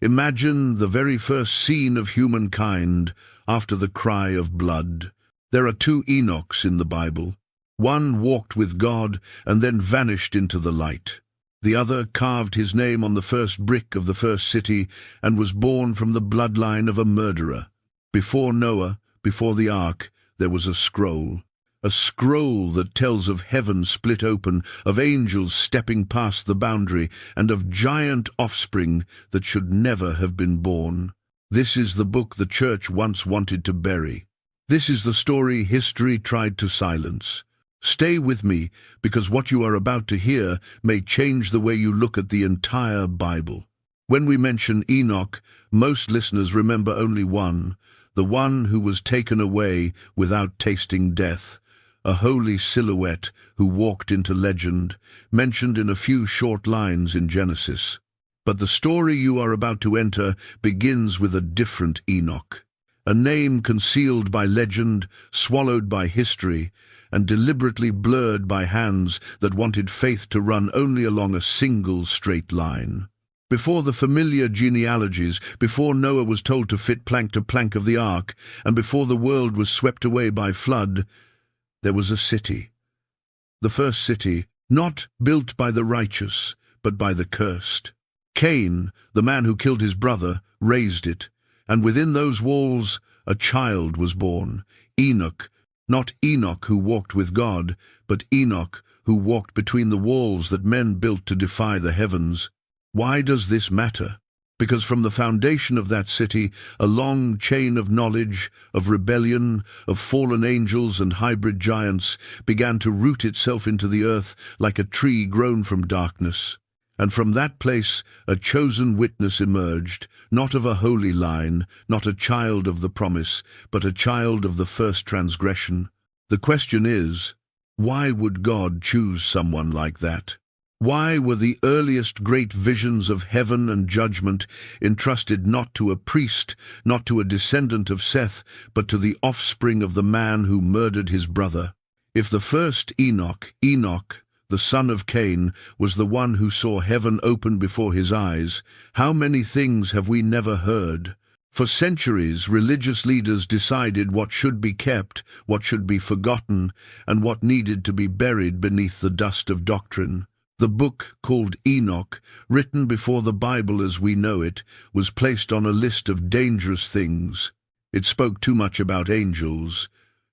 Imagine the very first scene of humankind after the cry of blood. There are two Enochs in the Bible. One walked with God and then vanished into the light. The other carved his name on the first brick of the first city and was born from the bloodline of a murderer. Before Noah, before the ark, there was a scroll that tells of heaven split open, of angels stepping past the boundary, and of giant offspring that should never have been born. This is the book the church once wanted to bury. This is the story history tried to silence. Stay with me, because what you are about to hear may change the way you look at the entire Bible. When we mention Enoch, most listeners remember only one, the one who was taken away without tasting death, a holy silhouette who walked into legend, mentioned in a few short lines in Genesis. But the story you are about to enter begins with a different Enoch, a name concealed by legend, swallowed by history, and deliberately blurred by hands that wanted faith to run only along a single straight line. Before the familiar genealogies, before Noah was told to fit plank to plank of the ark, and before the world was swept away by flood, there was a city. The first city, not built by the righteous, but by the cursed. Cain, the man who killed his brother, raised it, and within those walls a child was born, Enoch, not Enoch who walked with God, but Enoch who walked between the walls that men built to defy the heavens. Why does this matter? Because from the foundation of that city, a long chain of knowledge, of rebellion, of fallen angels and hybrid giants began to root itself into the earth like a tree grown from darkness. And from that place a chosen witness emerged, not of a holy line, not a child of the promise, but a child of the first transgression. The question is, why would God choose someone like that? Why were the earliest great visions of heaven and judgment entrusted not to a priest, not to a descendant of Seth, but to the offspring of the man who murdered his brother? If the first Enoch, the son of Cain, was the one who saw heaven open before his eyes, how many things have we never heard? For centuries, religious leaders decided what should be kept, what should be forgotten, and what needed to be buried beneath the dust of doctrine. The book, called Enoch, written before the Bible as we know it, was placed on a list of dangerous things. It spoke too much about angels,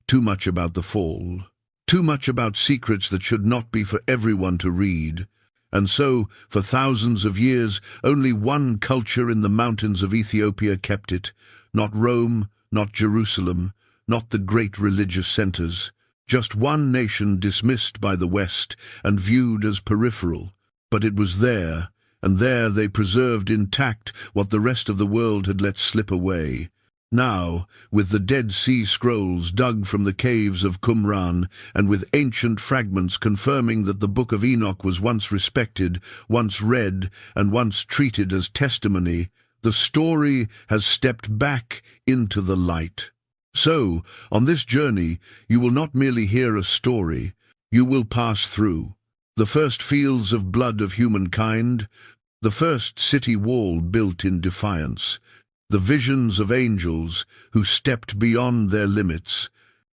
too much about the fall, too much about secrets that should not be for everyone to read. And so, for thousands of years, only one culture in the mountains of Ethiopia kept it, not Rome, not Jerusalem, not the great religious centers. Just one nation dismissed by the West and viewed as peripheral. But it was there, and there they preserved intact what the rest of the world had let slip away. Now, with the Dead Sea Scrolls dug from the caves of Qumran, and with ancient fragments confirming that the Book of Enoch was once respected, once read, and once treated as testimony, the story has stepped back into the light. So, on this journey, you will not merely hear a story, you will pass through the first fields of blood of humankind, the first city wall built in defiance, the visions of angels who stepped beyond their limits,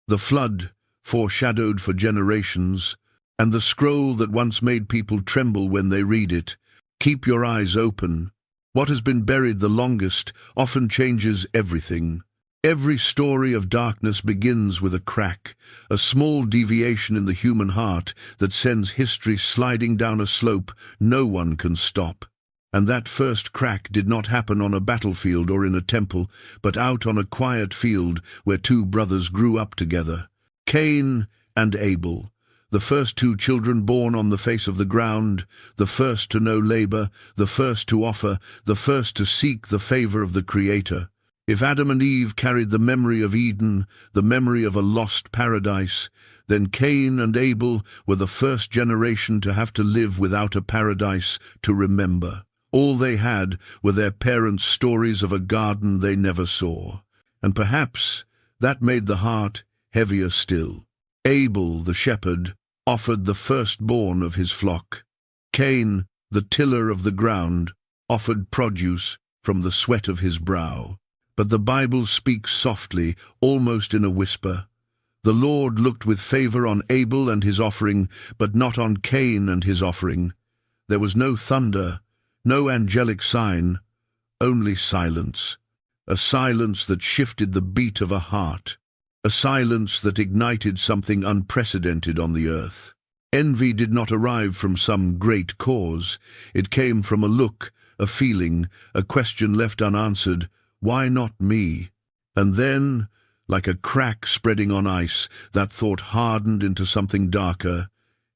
the flood foreshadowed for generations, and the scroll that once made people tremble when they read it. Keep your eyes open. What has been buried the longest often changes everything. Every story of darkness begins with a crack, a small deviation in the human heart that sends history sliding down a slope no one can stop. And that first crack did not happen on a battlefield or in a temple, but out on a quiet field where two brothers grew up together. Cain and Abel, the first two children born on the face of the ground, the first to know labor, the first to offer, the first to seek the favor of the Creator. If Adam and Eve carried the memory of Eden, the memory of a lost paradise, then Cain and Abel were the first generation to have to live without a paradise to remember. All they had were their parents' stories of a garden they never saw. And perhaps that made the heart heavier still. Abel, the shepherd, offered the firstborn of his flock. Cain, the tiller of the ground, offered produce from the sweat of his brow. But the Bible speaks softly, almost in a whisper. The Lord looked with favor on Abel and his offering, but not on Cain and his offering. There was no thunder, no angelic sign, only silence. A silence that shifted the beat of a heart. A silence that ignited something unprecedented on the earth. Envy did not arrive from some great cause. It came from a look, a feeling, a question left unanswered. Why not me? And then, like a crack spreading on ice, that thought hardened into something darker.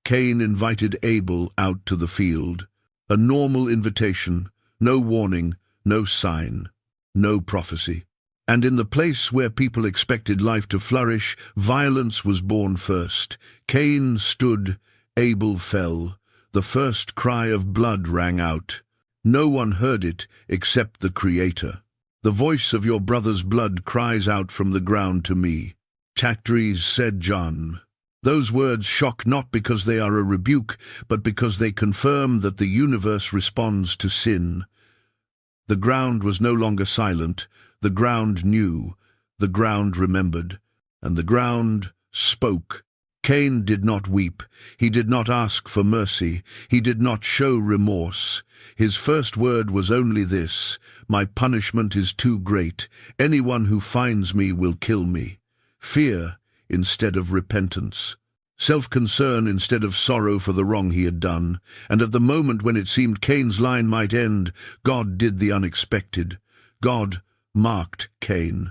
Cain invited Abel out to the field. A normal invitation, no warning, no sign, no prophecy. And in the place where people expected life to flourish, violence was born first. Cain stood, Abel fell. The first cry of blood rang out. No one heard it except the Creator. The voice of your brother's blood cries out from the ground to me. Tactries said John. Those words shock not because they are a rebuke, but because they confirm that the universe responds to sin. The ground was no longer silent. The ground knew, the ground remembered, and the ground spoke. Cain did not weep. He did not ask for mercy. He did not show remorse. His first word was only this: my punishment is too great. Anyone who finds me will kill me. Fear instead of repentance. Self-concern instead of sorrow for the wrong he had done. And at the moment when it seemed Cain's line might end, God did the unexpected. God marked Cain,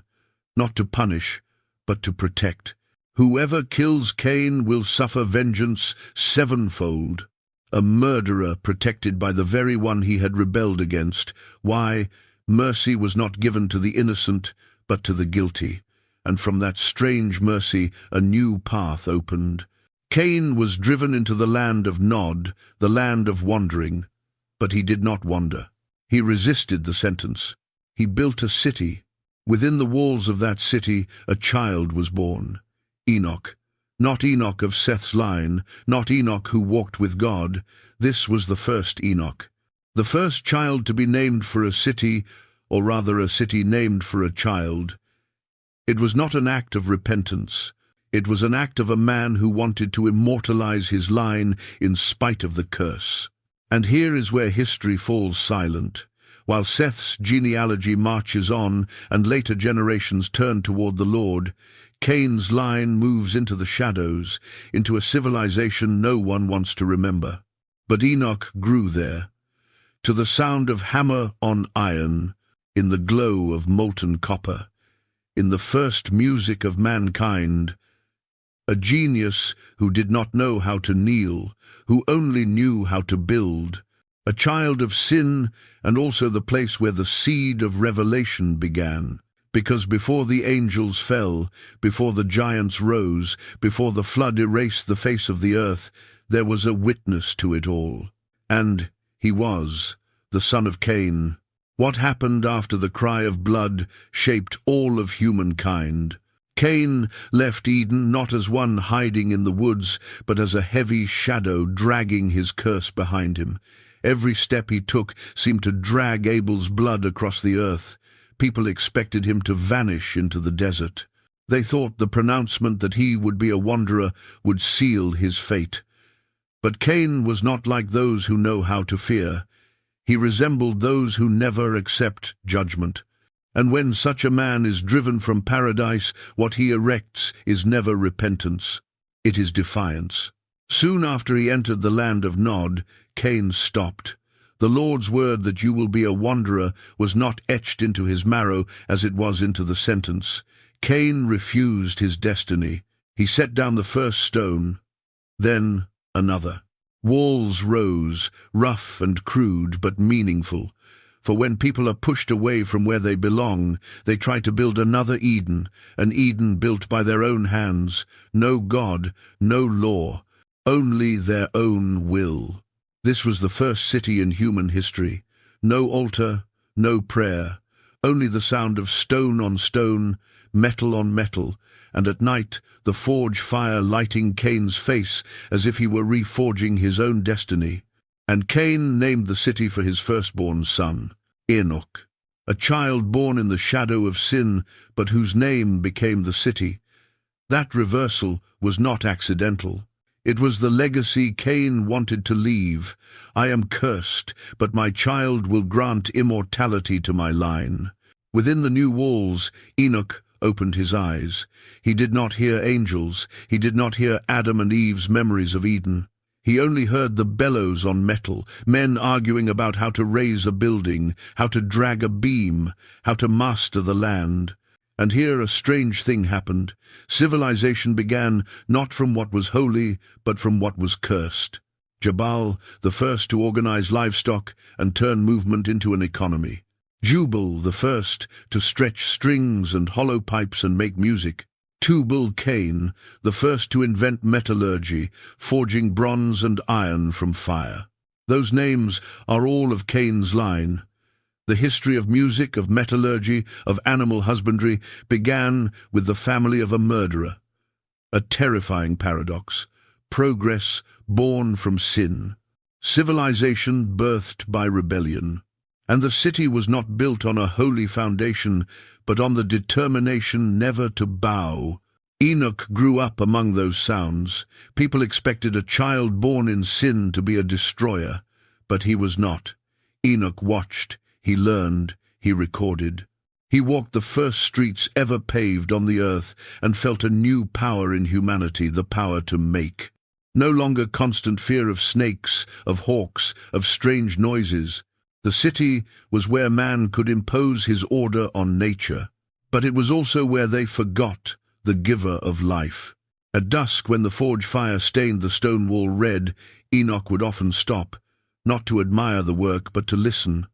not to punish, but to protect. Whoever kills Cain will suffer vengeance sevenfold. A murderer protected by the very one he had rebelled against. Why? Mercy was not given to the innocent, but to the guilty. And from that strange mercy a new path opened. Cain was driven into the land of Nod, the land of wandering. But he did not wander. He resisted the sentence. He built a city. Within the walls of that city, a child was born. Enoch. Not Enoch of Seth's line, not Enoch who walked with God. This was the first Enoch. The first child to be named for a city, or rather a city named for a child. It was not an act of repentance. It was an act of a man who wanted to immortalize his line in spite of the curse. And here is where history falls silent. While Seth's genealogy marches on and later generations turn toward the Lord, Cain's line moves into the shadows, into a civilization no one wants to remember. But Enoch grew there, to the sound of hammer on iron, in the glow of molten copper, in the first music of mankind, a genius who did not know how to kneel, who only knew how to build, a child of sin, and also the place where the seed of revelation began. Because before the angels fell, before the giants rose, before the flood erased the face of the earth, there was a witness to it all. And he was the son of Cain. What happened after the cry of blood shaped all of humankind. Cain left Eden not as one hiding in the woods, but as a heavy shadow dragging his curse behind him. Every step he took seemed to drag Abel's blood across the earth. People expected him to vanish into the desert. They thought the pronouncement that he would be a wanderer would seal his fate. But Cain was not like those who know how to fear. He resembled those who never accept judgment. And when such a man is driven from paradise, what he erects is never repentance. It is defiance. Soon after he entered the land of Nod, Cain stopped. The Lord's word that you will be a wanderer was not etched into his marrow as it was into the sentence. Cain refused his destiny. He set down the first stone, then another. Walls rose, rough and crude but meaningful. For when people are pushed away from where they belong, they try to build another Eden, an Eden built by their own hands. No God, no law, only their own will. This was the first city in human history. No altar, no prayer, only the sound of stone on stone, metal on metal, and at night the forge fire lighting Cain's face as if he were reforging his own destiny. And Cain named the city for his firstborn son, Enoch. a child born in the shadow of sin, but whose name became the city. That reversal was not accidental. It was the legacy Cain wanted to leave. I am cursed, but my child will grant immortality to my line. Within the new walls, Enoch opened his eyes. He did not hear angels. He did not hear Adam and Eve's memories of Eden. He only heard the bellows on metal, men arguing about how to raise a building, how to drag a beam, how to master the land. And here a strange thing happened. Civilization began not from what was holy, but from what was cursed. Jabal, the first to organize livestock and turn movement into an economy. Jubal, the first to stretch strings and hollow pipes and make music. Tubal-Cain, the first to invent metallurgy, forging bronze and iron from fire. Those names are all of Cain's line. The history of music, of metallurgy, of animal husbandry began with the family of a murderer. A terrifying paradox. Progress born from sin. Civilization birthed by rebellion. And the city was not built on a holy foundation, but on the determination never to bow. Enoch grew up among those sounds. People expected a child born in sin to be a destroyer, but he was not. Enoch watched, he learned, he recorded. He walked the first streets ever paved on the earth and felt a new power in humanity, the power to make. No longer constant fear of snakes, of hawks, of strange noises. The city was where man could impose his order on nature, but it was also where they forgot the giver of life. At dusk, when the forge fire stained the stone wall red, Enoch would often stop, not to admire the work, but to listen.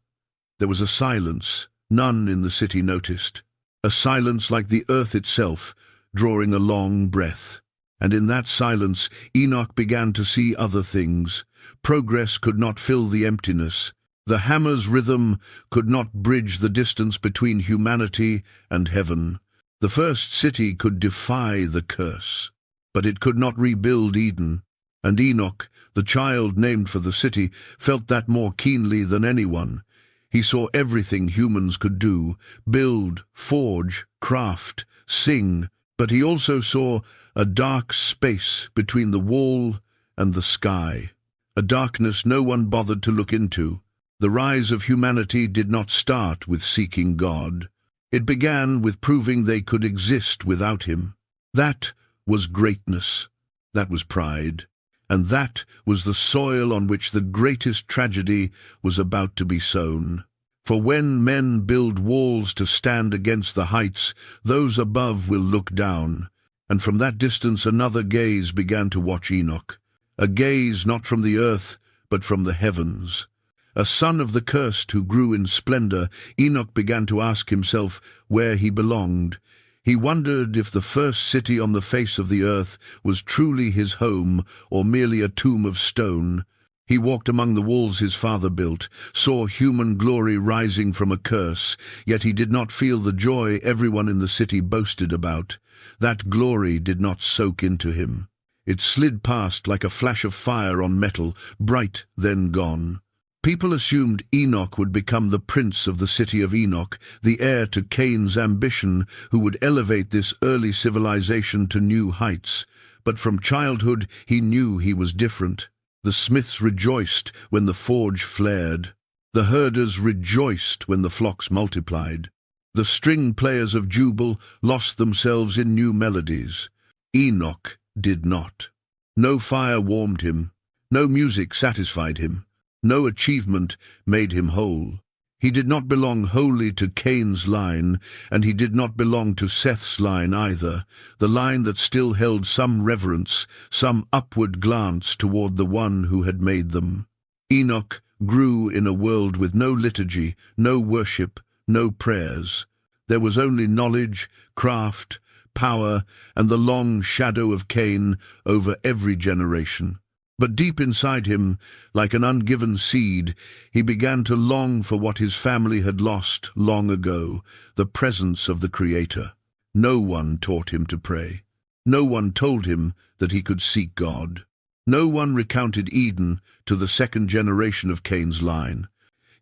There was a silence none in the city noticed, a silence like the earth itself, drawing a long breath. And in that silence, Enoch began to see other things. Progress could not fill the emptiness. The hammer's rhythm could not bridge the distance between humanity and heaven. The first city could defy the curse, but it could not rebuild Eden. And Enoch, the child named for the city, felt that more keenly than anyone. He saw everything humans could do, build, forge, craft, sing, but he also saw a dark space between the wall and the sky, a darkness no one bothered to look into. The rise of humanity did not start with seeking God. It began with proving they could exist without him. That was greatness. That was pride. And that was the soil on which the greatest tragedy was about to be sown. For when men build walls to stand against the heights, those above will look down. And from that distance another gaze began to watch Enoch. A gaze not from the earth, but from the heavens. A son of the cursed who grew in splendor, Enoch began to ask himself where he belonged. He wondered if the first city on the face of the earth was truly his home or merely a tomb of stone. He walked among the walls his father built, saw human glory rising from a curse, yet he did not feel the joy everyone in the city boasted about. That glory did not soak into him. It slid past like a flash of fire on metal, bright, then gone. People assumed Enoch would become the prince of the city of Enoch, the heir to Cain's ambition, who would elevate this early civilization to new heights. But from childhood he knew he was different. The smiths rejoiced when the forge flared. The herders rejoiced when the flocks multiplied. The string players of Jubal lost themselves in new melodies. Enoch did not. No fire warmed him. No music satisfied him. No achievement made him whole. He did not belong wholly to Cain's line, and he did not belong to Seth's line either, the line that still held some reverence, some upward glance toward the one who had made them. Enoch grew in a world with no liturgy, no worship, no prayers. There was only knowledge, craft, power, and the long shadow of Cain over every generation. But deep inside him, like an ungiven seed, he began to long for what his family had lost long ago, the presence of the Creator. No one taught him to pray. No one told him that he could seek God. No one recounted Eden to the second generation of Cain's line.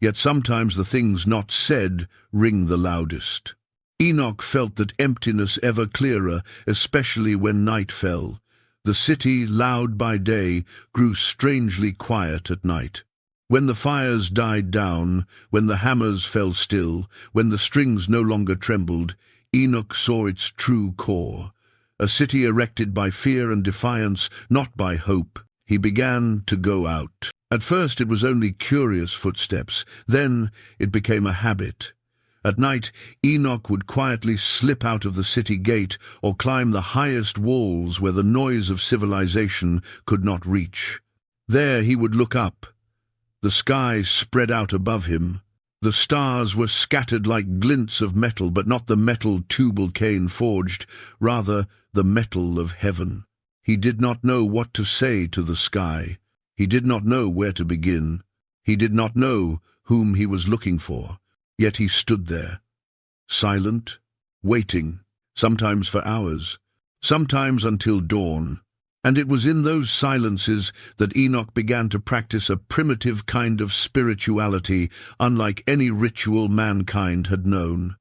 yet sometimes the things not said ring the loudest. Enoch felt that emptiness ever clearer, especially when night fell. The city, loud by day, grew strangely quiet at night. When the fires died down, when the hammers fell still, when the strings no longer trembled, Enoch saw its true core. A city erected by fear and defiance, not by hope. He began to go out. At first it was only curious footsteps, then it became a habit. At night, Enoch would quietly slip out of the city gate or climb the highest walls where the noise of civilization could not reach. There he would look up. The sky spread out above him. The stars were scattered like glints of metal, but not the metal Tubal-Cain forged, rather the metal of heaven. He did not know what to say to the sky. He did not know where to begin. He did not know whom he was looking for. Yet he stood there, silent, waiting, sometimes for hours, sometimes until dawn. And it was in those silences that Enoch began to practice a primitive kind of spirituality unlike any ritual mankind had known.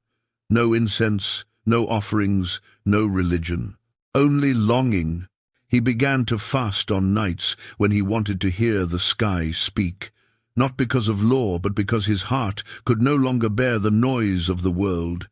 No incense, no offerings, no religion. Only longing. He began to fast on nights when he wanted to hear the sky speak. Not because of law, but because his heart could no longer bear the noise of the world.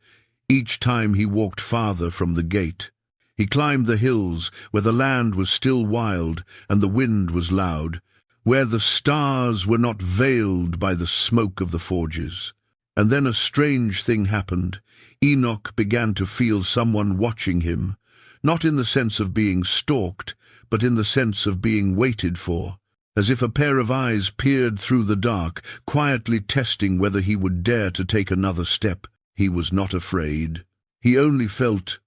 Each time he walked farther from the gate. He climbed the hills where the land was still wild and the wind was loud, where the stars were not veiled by the smoke of the forges. And then a strange thing happened. Enoch began to feel someone watching him, not in the sense of being stalked, but in the sense of being waited for. As if a pair of eyes peered through the dark, quietly testing whether he would dare to take another step. He was not afraid. He only felt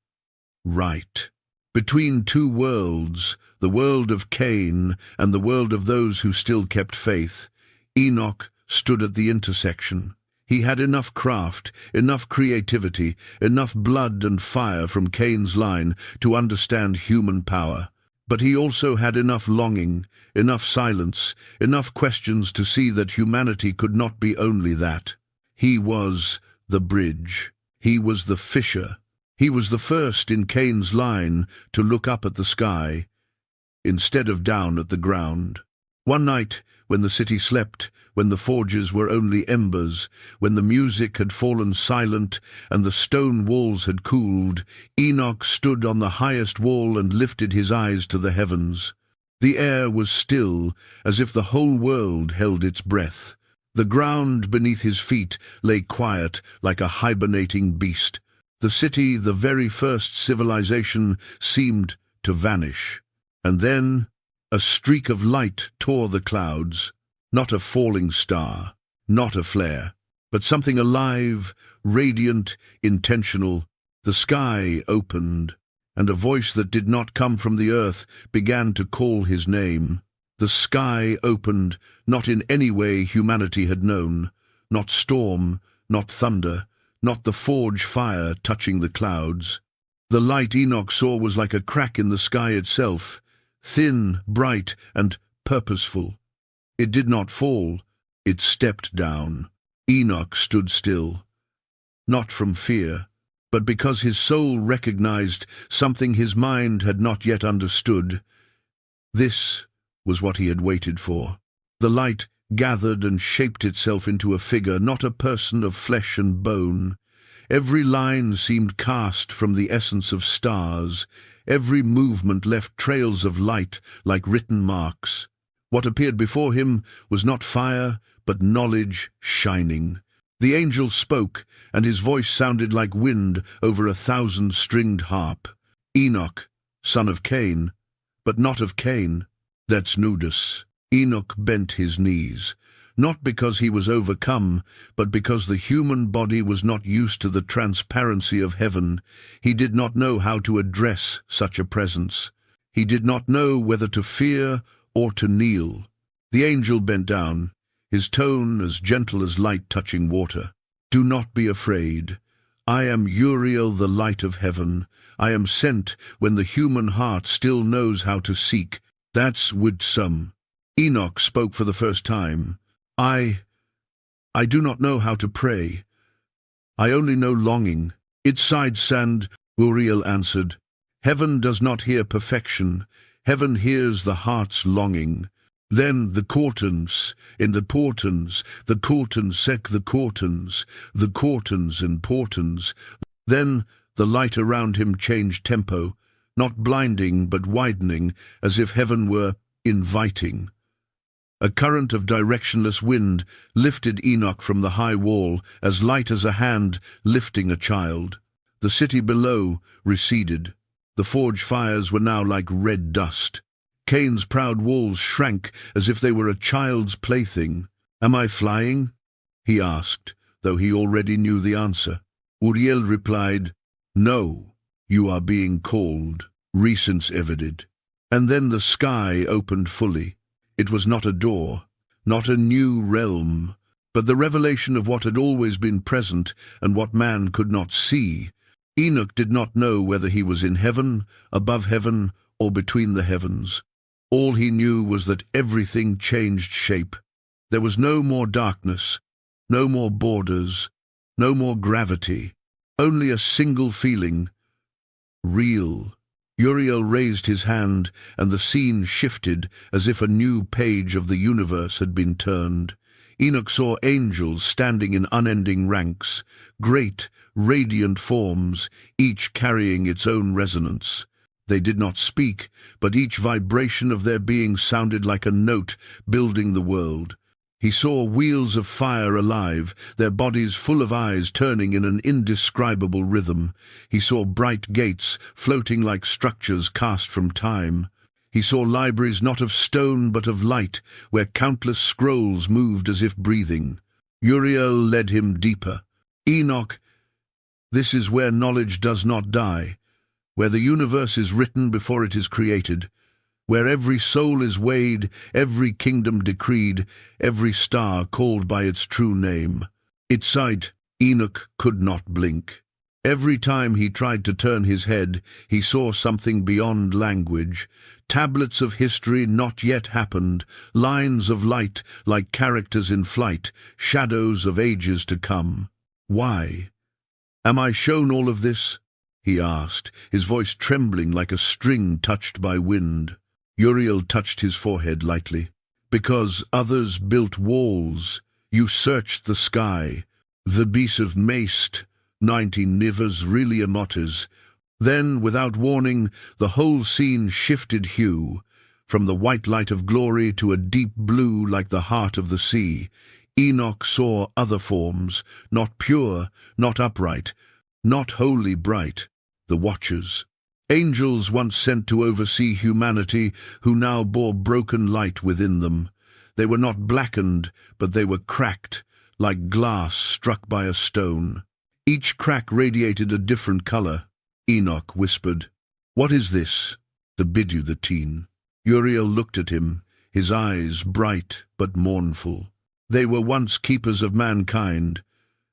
right. Between two worlds, the world of Cain and the world of those who still kept faith, Enoch stood at the intersection. He had enough craft, enough creativity, enough blood and fire from Cain's line to understand human power. But he also had enough longing, enough silence, enough questions to see that humanity could not be only that. He was the bridge. He was the fisher. He was the first in Cain's line to look up at the sky, instead of down at the ground. One night, when the city slept, when the forges were only embers, when the music had fallen silent and the stone walls had cooled, Enoch stood on the highest wall and lifted his eyes to the heavens. The air was still, as if the whole world held its breath. The ground beneath his feet lay quiet like a hibernating beast. The city, the very first civilization, seemed to vanish. And then a streak of light tore the clouds. Not a falling star, not a flare, but something alive, radiant, intentional. The sky opened, and a voice that did not come from the earth began to call his name. The sky opened, not in any way humanity had known, not storm, not thunder, not the forge fire touching the clouds. The light Enoch saw was like a crack in the sky itself, thin, bright, and purposeful. It did not fall, it stepped down. Enoch stood still, not from fear, but because his soul recognized something his mind had not yet understood. This was what he had waited for. The light gathered and shaped itself into a figure, not a person of flesh and bone. Every line seemed cast from the essence of stars. Every movement left trails of light like written marks. What appeared before him was not fire, but knowledge shining. The angel spoke, and his voice sounded like wind over a 1,000-stringed harp. Enoch, son of Cain, but not of Cain. That's Nudus. Enoch bent his knees, not because he was overcome, but because the human body was not used to the transparency of heaven. He did not know how to address such a presence. He did not know whether to fear or to kneel. The angel bent down, his tone as gentle as light touching water. Do not be afraid. I am Uriel, the light of heaven. I am sent when the human heart still knows how to seek. That's Widsum. Enoch spoke for the first time. I do not know how to pray. I only know longing. Its sides sand, Uriel answered. Heaven does not hear perfection. Heaven hears the heart's longing. Then the courtins, in the portins, the courtins sec the courtins and portins. Then the light around him changed tempo, not blinding but widening, as if heaven were inviting. A current of directionless wind lifted Enoch from the high wall, as light as a hand lifting a child. The city below receded. The forge fires were now like red dust. Cain's proud walls shrank as if they were a child's plaything. Am I flying? He asked, though he already knew the answer. Uriel replied, No, you are being called, recents evided. And then the sky opened fully. It was not a door, not a new realm, but the revelation of what had always been present and what man could not see. Enoch did not know whether he was in heaven, above heaven, or between the heavens. All he knew was that everything changed shape. There was no more darkness, no more borders, no more gravity, only a single feeling, real. Uriel raised his hand, and the scene shifted as if a new page of the universe had been turned. Enoch saw angels standing in unending ranks, great, radiant forms, each carrying its own resonance. They did not speak, but each vibration of their being sounded like a note building the world. He saw wheels of fire alive, their bodies full of eyes turning in an indescribable rhythm. He saw bright gates floating like structures cast from time. He saw libraries not of stone but of light, where countless scrolls moved as if breathing. Uriel led him deeper. Enoch, this is where knowledge does not die, where the universe is written before it is created, where every soul is weighed, every kingdom decreed, every star called by its true name. Its sight, Enoch could not blink. Every time he tried to turn his head, he saw something beyond language. Tablets of history not yet happened, lines of light like characters in flight, shadows of ages to come. Why? Am I shown all of this? He asked, his voice trembling like a string touched by wind. Uriel touched his forehead lightly. Because others built walls, you searched the sky. The beast of maced, 90 nivers really amotes. Then, without warning, the whole scene shifted hue, from the white light of glory to a deep blue like the heart of the sea. Enoch saw other forms, not pure, not upright, not wholly bright, the Watchers. Angels once sent to oversee humanity, who now bore broken light within them. They were not blackened, but they were cracked, like glass struck by a stone. Each crack radiated a different color. Enoch whispered, "What is this?" The Bidyu the teen. Uriel looked at him, his eyes bright but mournful. They were once keepers of mankind,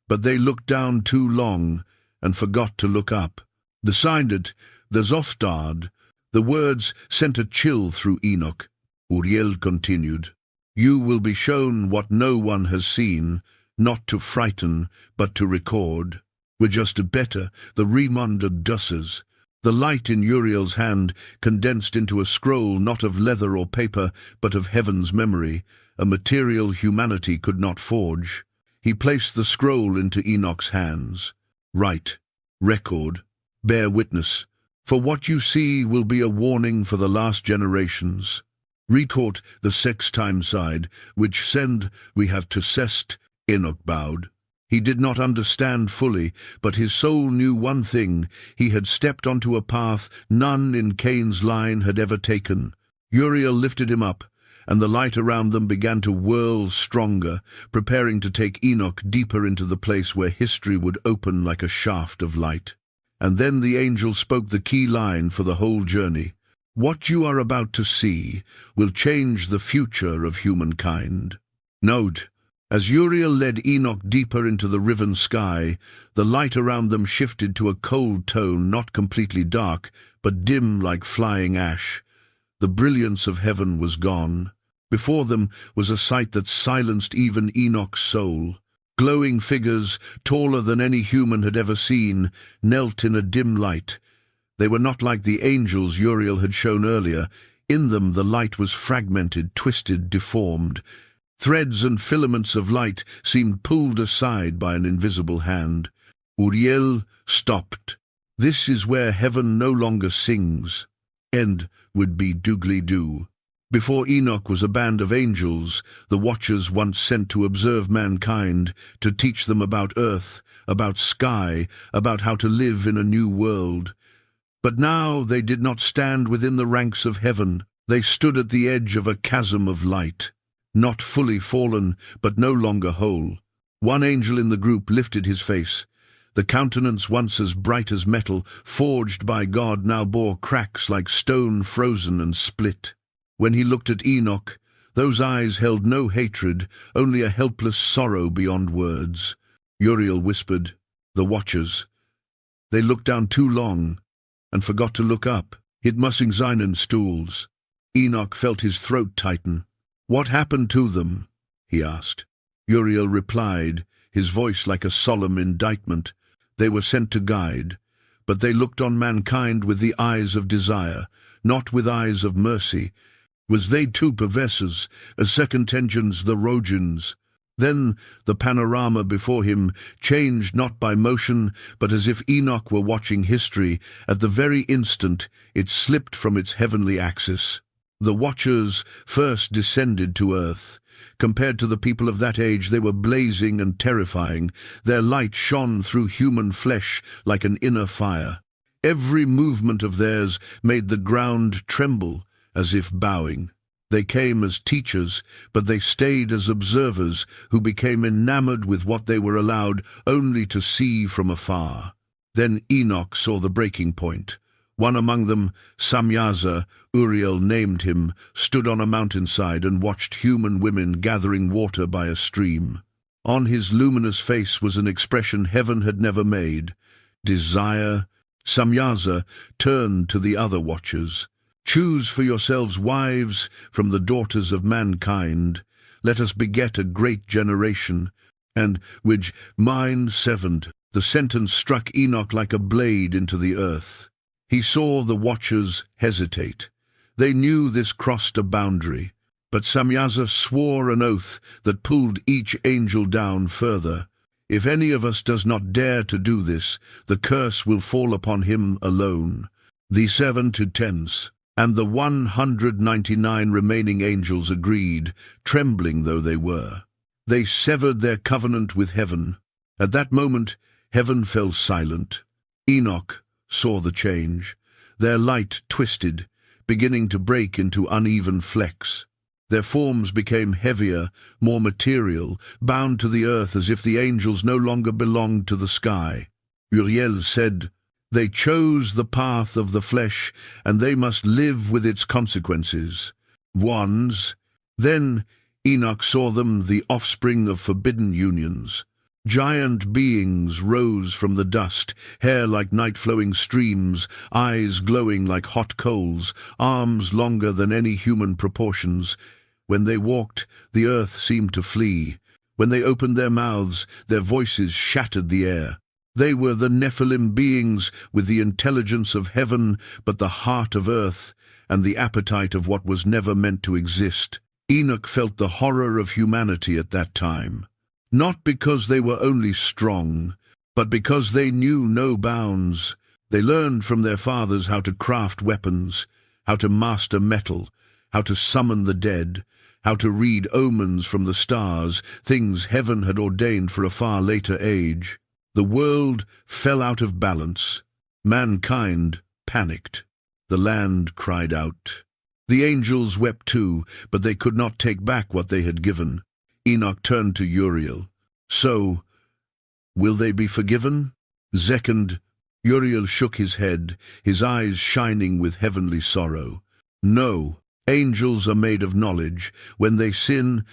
but they looked down too long and forgot to look up. Beside it, the Zoftard. The words sent a chill through Enoch. Uriel continued, "You will be shown what no one has seen, not to frighten, but to record. We're just a better, the Remond of Dusses." The light in Uriel's hand condensed into a scroll not of leather or paper, but of heaven's memory, a material humanity could not forge. He placed the scroll into Enoch's hands. "Write, record, bear witness, for what you see will be a warning for the last generations. Retort the sex-time side, which send we have to sest." Enoch bowed. He did not understand fully, but his soul knew one thing: he had stepped onto a path none in Cain's line had ever taken. Uriel lifted him up, and the light around them began to whirl stronger, preparing to take Enoch deeper into the place where history would open like a shaft of light. And then the angel spoke the key line for the whole journey. "What you are about to see will change the future of humankind." Note, as Uriel led Enoch deeper into the riven sky, the light around them shifted to a cold tone, not completely dark, but dim like flying ash. The brilliance of heaven was gone. Before them was a sight that silenced even Enoch's soul. Glowing figures, taller than any human had ever seen, knelt in a dim light. They were not like the angels Uriel had shown earlier. In them the light was fragmented, twisted, deformed. Threads and filaments of light seemed pulled aside by an invisible hand. Uriel stopped. This is where heaven no longer sings. End would be doogly-doo. Before Enoch was a band of angels, the watchers once sent to observe mankind, to teach them about earth, about sky, about how to live in a new world. But now they did not stand within the ranks of heaven. They stood at the edge of a chasm of light, not fully fallen, but no longer whole. One angel in the group lifted his face. The countenance once as bright as metal, forged by God, now bore cracks like stone frozen and split. When he looked at Enoch, those eyes held no hatred, only a helpless sorrow beyond words. Uriel whispered, "The watchers. They looked down too long, and forgot to look up. It mustn't seinen stools." Enoch felt his throat tighten. "What happened to them?" he asked. Uriel replied, his voice like a solemn indictment. "They were sent to guide, but they looked on mankind with the eyes of desire, not with eyes of mercy. Was they too perverses, as second engines the Rogins?" Then the panorama before him changed not by motion, but as if Enoch were watching history. At the very instant it slipped from its heavenly axis. The watchers first descended to earth. Compared to the people of that age, they were blazing and terrifying. Their light shone through human flesh like an inner fire. Every movement of theirs made the ground tremble, as if bowing. They came as teachers, but they stayed as observers who became enamored with what they were allowed only to see from afar. Then Enoch saw the breaking point. One among them, Samyaza, Uriel named him, stood on a mountainside and watched human women gathering water by a stream. On his luminous face was an expression heaven had never made: desire. Samyaza turned to the other watchers. "Choose for yourselves wives from the daughters of mankind. Let us beget a great generation." And, which mine sevened, the sentence struck Enoch like a blade into the earth. He saw the watchers hesitate. They knew this crossed a boundary. But Samyaza swore an oath that pulled each angel down further. "If any of us does not dare to do this, the curse will fall upon him alone." The 7 to 10s. And the 199 remaining angels agreed, trembling though they were. They severed their covenant with heaven. At that moment, heaven fell silent. Enoch saw the change. Their light twisted, beginning to break into uneven flecks. Their forms became heavier, more material, bound to the earth as if the angels no longer belonged to the sky. Uriel said, "They chose the path of the flesh, and they must live with its consequences." Ones. Then Enoch saw them, the offspring of forbidden unions. Giant beings rose from the dust, hair like night-flowing streams, eyes glowing like hot coals, arms longer than any human proportions. When they walked, the earth seemed to flee. When they opened their mouths, their voices shattered the air. They were the Nephilim beings with the intelligence of heaven, but the heart of earth, and the appetite of what was never meant to exist. Enoch felt the horror of humanity at that time. Not because they were only strong, but because they knew no bounds. They learned from their fathers how to craft weapons, how to master metal, how to summon the dead, how to read omens from the stars, things heaven had ordained for a far later age. The world fell out of balance. Mankind panicked. The land cried out. The angels wept too, but they could not take back what they had given. Enoch turned to Uriel. "So, will they be forgiven?" Second, Uriel shook his head, his eyes shining with heavenly sorrow. "No, angels are made of knowledge. When they sin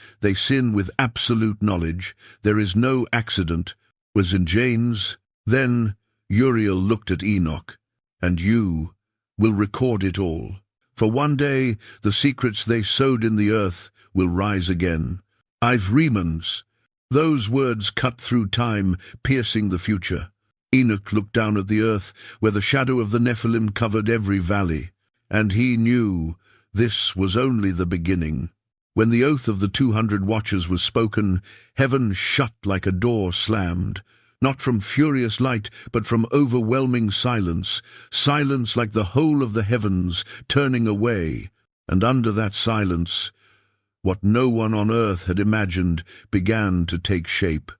with absolute knowledge. There is no accident." Was in James. Then Uriel looked at Enoch. "And you will record it all. For one day the secrets they sowed in the earth will rise again. I've remans. Those words cut through time, piercing the future. Enoch looked down at the earth, where the shadow of the Nephilim covered every valley, and he knew this was only the beginning. When the oath of the 200 watchers was spoken, heaven shut like a door slammed, not from furious light, but from overwhelming silence, silence like the whole of the heavens turning away. And under that silence, what no one on earth had imagined began to take shape.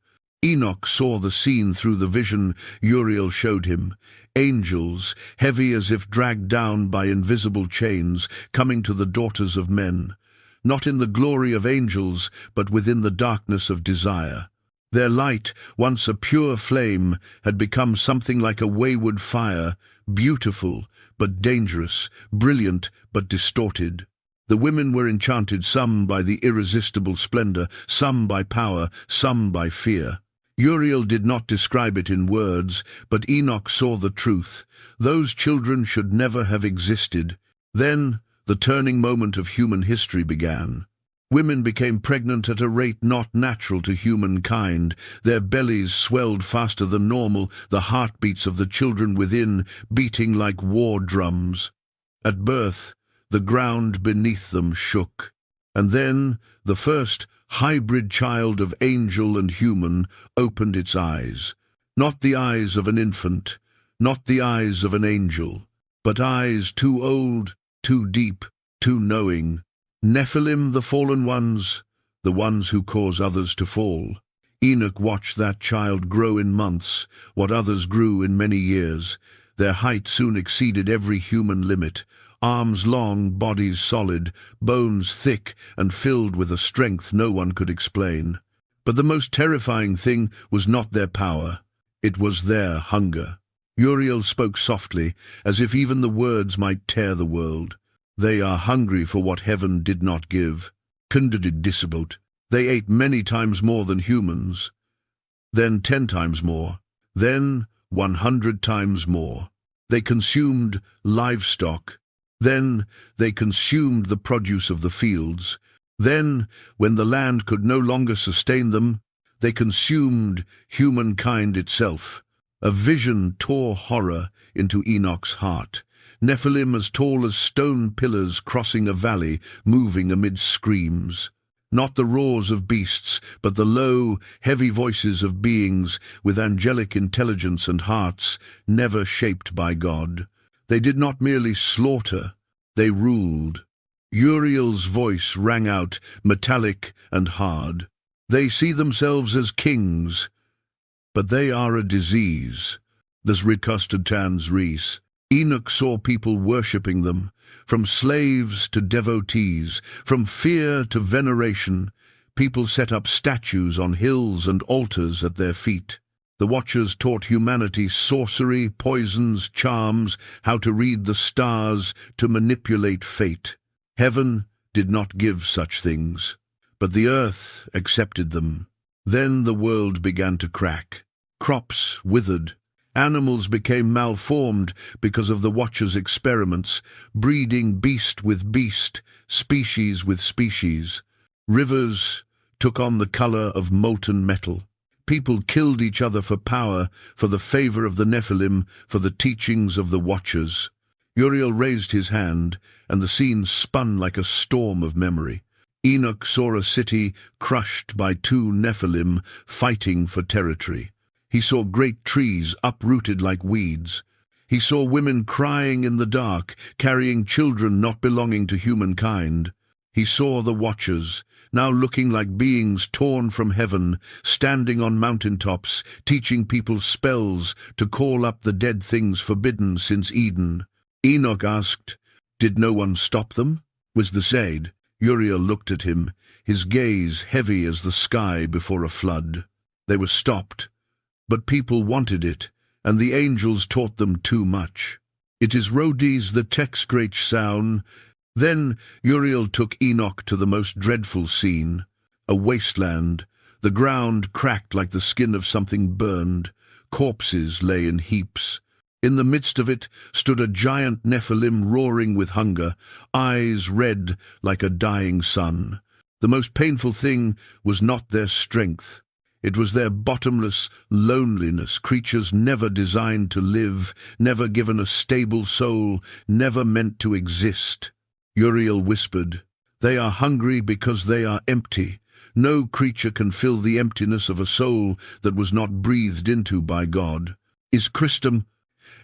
Enoch saw the scene through the vision Uriel showed him. Angels, heavy as if dragged down by invisible chains, coming to the daughters of men. Not in the glory of angels, but within the darkness of desire. Their light, once a pure flame, had become something like a wayward fire, beautiful but dangerous, brilliant but distorted. The women were enchanted, some by the irresistible splendor, some by power, some by fear. Uriel did not describe it in words, but Enoch saw the truth. Those children should never have existed. Then, the turning moment of human history began. Women became pregnant at a rate not natural to humankind. Their bellies swelled faster than normal, the heartbeats of the children within beating like war drums. At birth, the ground beneath them shook. And then, the first hybrid child of angel and human opened its eyes. Not the eyes of an infant, not the eyes of an angel, but eyes too old, too deep, too knowing. Nephilim, the fallen ones, the ones who cause others to fall. Enoch watched that child grow in months, what others grew in many years. Their height soon exceeded every human limit. Arms long, bodies solid, bones thick and filled with a strength no one could explain. But the most terrifying thing was not their power. It was their hunger. Uriel spoke softly, as if even the words might tear the world. They are hungry for what heaven did not give. Kundadid disabot. They ate many times more than humans. Then 10 times more. Then 100 times more. They consumed livestock. Then they consumed the produce of the fields. Then, when the land could no longer sustain them, they consumed humankind itself. A vision tore horror into Enoch's heart. Nephilim as tall as stone pillars crossing a valley, moving amid screams. Not the roars of beasts, but the low, heavy voices of beings with angelic intelligence and hearts never shaped by God. They did not merely slaughter, they ruled. Uriel's voice rang out, metallic and hard. They see themselves as kings, but they are a disease. This Rikustadtan's Reese. Enoch saw people worshipping them, from slaves to devotees, from fear to veneration. People set up statues on hills and altars at their feet. The Watchers taught humanity sorcery, poisons, charms, how to read the stars, to manipulate fate. Heaven did not give such things, but the earth accepted them. Then the world began to crack. Crops withered. Animals became malformed because of the Watchers' experiments, breeding beast with beast, species with species. Rivers took on the color of molten metal. People killed each other for power, for the favor of the Nephilim, for the teachings of the Watchers. Uriel raised his hand, and the scene spun like a storm of memory. Enoch saw a city crushed by 2 Nephilim fighting for territory. He saw great trees uprooted like weeds. He saw women crying in the dark, carrying children not belonging to humankind. He saw the Watchers, now looking like beings torn from heaven, standing on mountaintops, teaching people spells to call up the dead things forbidden since Eden. Enoch asked, "Did no one stop them?" Was the said. Uriel looked at him, his gaze heavy as the sky before a flood. They were stopped. But people wanted it, and the angels taught them too much. It is Rhodes the text great sound. Then Uriel took Enoch to the most dreadful scene, a wasteland. The ground cracked like the skin of something burned. Corpses lay in heaps. In the midst of it stood a giant Nephilim roaring with hunger, eyes red like a dying sun. The most painful thing was not their strength, It was their bottomless loneliness, creatures never designed to live, never given a stable soul, never meant to exist. Uriel whispered, "They are hungry because they are empty. No creature can fill the emptiness of a soul that was not breathed into by God. Is Christum?"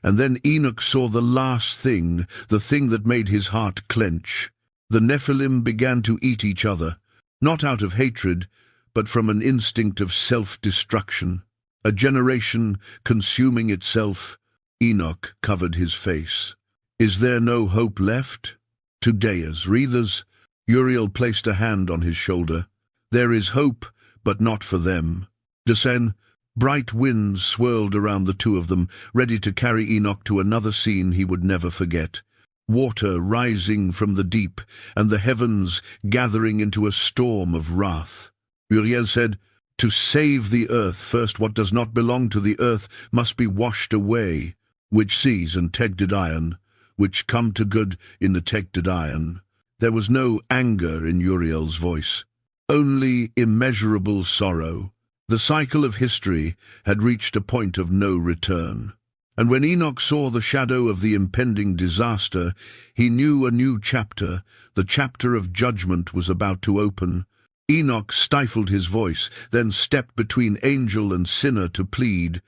And then Enoch saw the last thing, the thing that made his heart clench. The Nephilim began to eat each other, not out of hatred, but from an instinct of self-destruction. A generation consuming itself. Enoch covered his face. Is there no hope left? Todeas, readers, Uriel placed a hand on his shoulder. There is hope, but not for them. Descend. Bright winds swirled around the two of them, ready to carry Enoch to another scene he would never forget. Water rising from the deep, and the heavens gathering into a storm of wrath. Uriel said, "To save the earth, first what does not belong to the earth must be washed away, which seas and tegded iron, which come to good in the tegded iron." There was no anger in Uriel's voice, only immeasurable sorrow. The cycle of history had reached a point of no return. And when Enoch saw the shadow of the impending disaster, he knew a new chapter, the chapter of judgment, was about to open. Enoch stifled his voice, then stepped between angel and sinner to plead,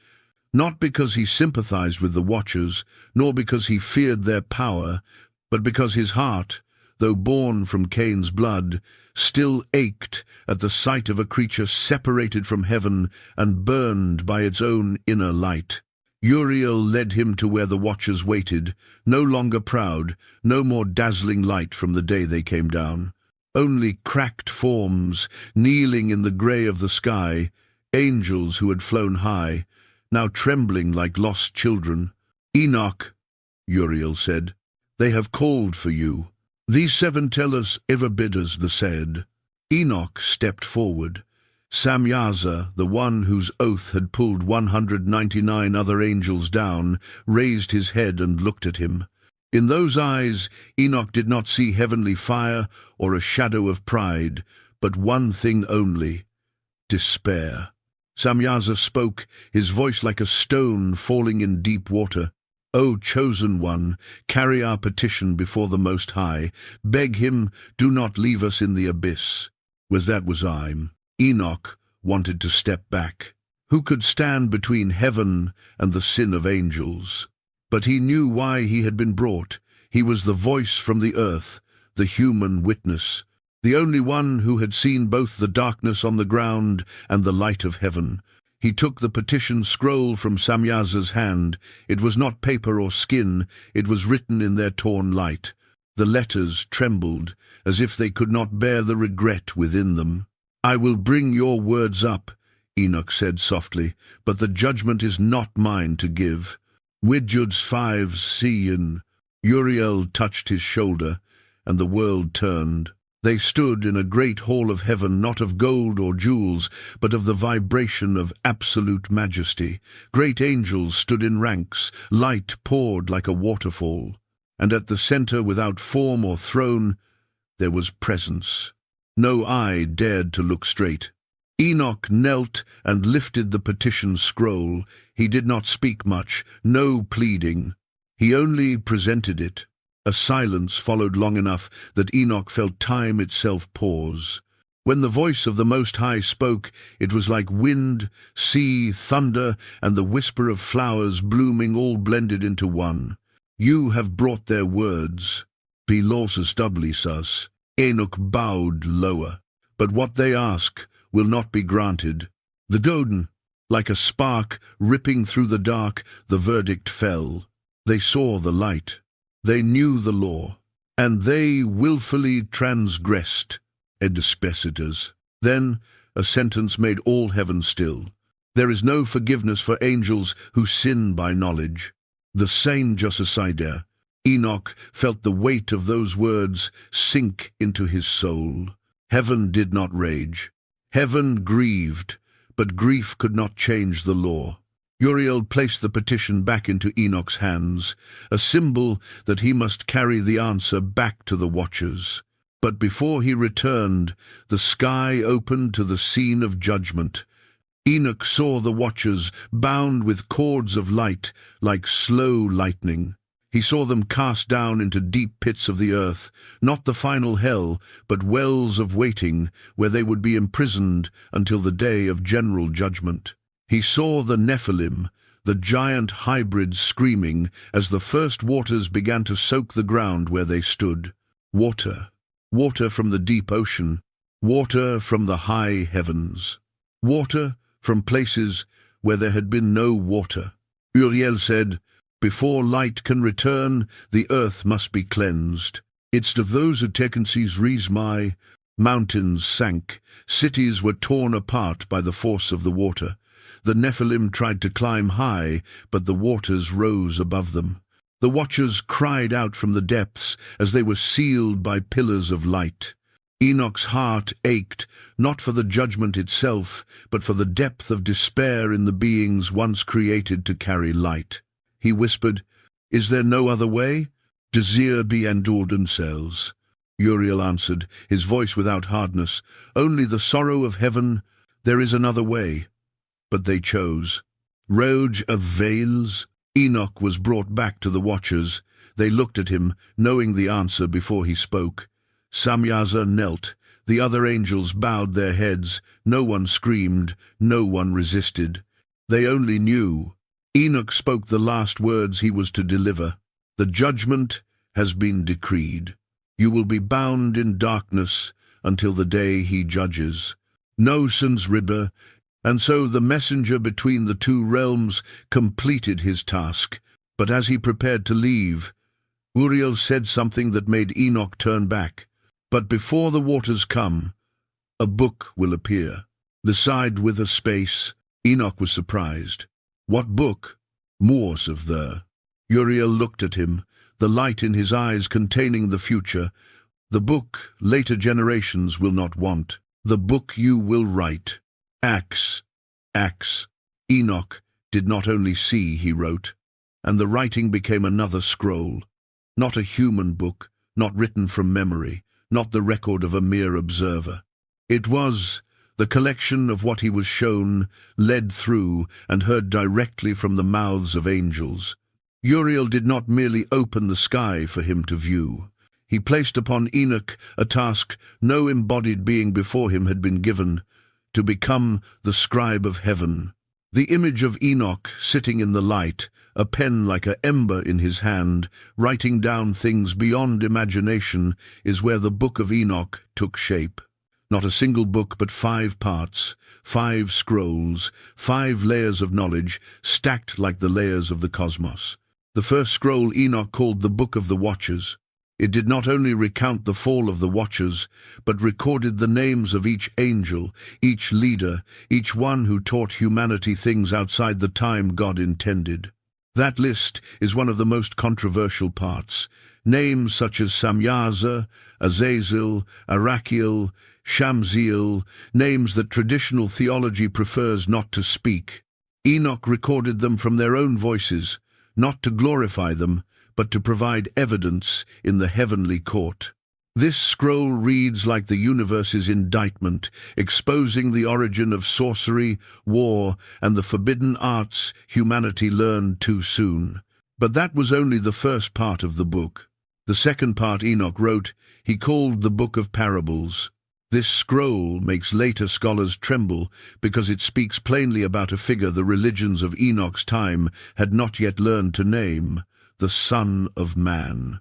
not because he sympathized with the watchers, nor because he feared their power, but because his heart, though born from Cain's blood, still ached at the sight of a creature separated from heaven and burned by its own inner light. Uriel led him to where the watchers waited, no longer proud, no more dazzling light from the day they came down. Only cracked forms, kneeling in the grey of the sky, angels who had flown high, now trembling like lost children. "Enoch," Uriel said, "they have called for you. These 7 tellers ever bidders the said." Enoch stepped forward. Samyaza, the one whose oath had pulled 199 other angels down, raised his head and looked at him. In those eyes, Enoch did not see heavenly fire or a shadow of pride, but one thing only: despair. Samyaza spoke, his voice like a stone falling in deep water. "O chosen one, carry our petition before the Most High. Beg him, do not leave us in the abyss." Was I. Enoch wanted to step back. Who could stand between heaven and the sin of angels? But he knew why he had been brought. He was the voice from the earth, the human witness, the only one who had seen both the darkness on the ground and the light of heaven. He took the petition scroll from Samyaza's hand. It was not paper or skin, it was written in their torn light. The letters trembled, as if they could not bear the regret within them. "I will bring your words up," Enoch said softly, "but the judgment is not mine to give." Widjud's 5 Sean. Uriel touched his shoulder, and the world turned. They stood in a great hall of heaven, not of gold or jewels, but of the vibration of absolute majesty. Great angels stood in ranks, light poured like a waterfall. And at the center, without form or throne, there was presence. No eye dared to look straight. Enoch knelt and lifted the petition scroll. He did not speak much, no pleading. He only presented it. A silence followed long enough that Enoch felt time itself pause. When the voice of the Most High spoke, it was like wind, sea, thunder, and the whisper of flowers blooming all blended into one. "You have brought their words." Pilosus dublisas. Enoch bowed lower. "But what they ask will not be granted." The Doden, like a spark ripping through the dark, the verdict fell. They saw the light. They knew the law. And they willfully transgressed. Edispecitas. Then a sentence made all heaven still. There is no forgiveness for angels who sin by knowledge. The sane Josicider. Enoch felt the weight of those words sink into his soul. Heaven did not rage. Heaven grieved, but grief could not change the law. Uriel placed the petition back into Enoch's hands, a symbol that he must carry the answer back to the watchers. But before he returned, the sky opened to the scene of judgment. Enoch saw the watchers bound with cords of light like slow lightning. He saw them cast down into deep pits of the earth, not the final hell, but wells of waiting, where they would be imprisoned until the day of general judgment. He saw the Nephilim, the giant hybrids, screaming as the first waters began to soak the ground where they stood. Water, water from the deep ocean, water from the high heavens, water from places where there had been no water. Uriel said, "Before light can return, the earth must be cleansed." It's of those Atekenses Rizmai, mountains sank, cities were torn apart by the force of the water. The Nephilim tried to climb high, but the waters rose above them. The watchers cried out from the depths as they were sealed by pillars of light. Enoch's heart ached, not for the judgment itself, but for the depth of despair in the beings once created to carry light. He whispered, "Is there no other way? Desire be endured themselves." Uriel answered, his voice without hardness, "Only the sorrow of heaven, there is another way." But they chose. Roge of veils. Enoch was brought back to the watchers. They looked at him, knowing the answer before he spoke. Samyaza knelt. The other angels bowed their heads. No one screamed, no one resisted. They only knew. Enoch spoke the last words he was to deliver. "The judgment has been decreed. You will be bound in darkness until the day he judges. No sans ribber." And so the messenger between the two realms completed his task. But as he prepared to leave, Uriel said something that made Enoch turn back. "But before the waters come, a book will appear." The side with a space. Enoch was surprised. "What book?" "Moors of the." Uriel looked at him, the light in his eyes containing the future. "The book later generations will not want. The book you will write." Acts. Enoch did not only see, he wrote, and the writing became another scroll. Not a human book, not written from memory, not the record of a mere observer. It was the collection of what he was shown, led through, and heard directly from the mouths of angels. Uriel did not merely open the sky for him to view. He placed upon Enoch a task no embodied being before him had been given, to become the scribe of heaven. The image of Enoch sitting in the light, a pen like an ember in his hand, writing down things beyond imagination, is where the Book of Enoch took shape. Not a single book, but 5 parts, 5 scrolls, 5 layers of knowledge, stacked like the layers of the cosmos. The first scroll Enoch called the Book of the Watchers. It did not only recount the fall of the Watchers, but recorded the names of each angel, each leader, each one who taught humanity things outside the time God intended. That list is one of the most controversial parts. Names such as Samyaza, Azazel, Arachiel, Shamziel, names that traditional theology prefers not to speak. Enoch recorded them from their own voices, not to glorify them, but to provide evidence in the heavenly court. This scroll reads like the universe's indictment, exposing the origin of sorcery, war, and the forbidden arts humanity learned too soon. But that was only the first part of the book. The second part Enoch wrote, he called the Book of Parables. This scroll makes later scholars tremble because it speaks plainly about a figure the religions of Enoch's time had not yet learned to name: the Son of Man.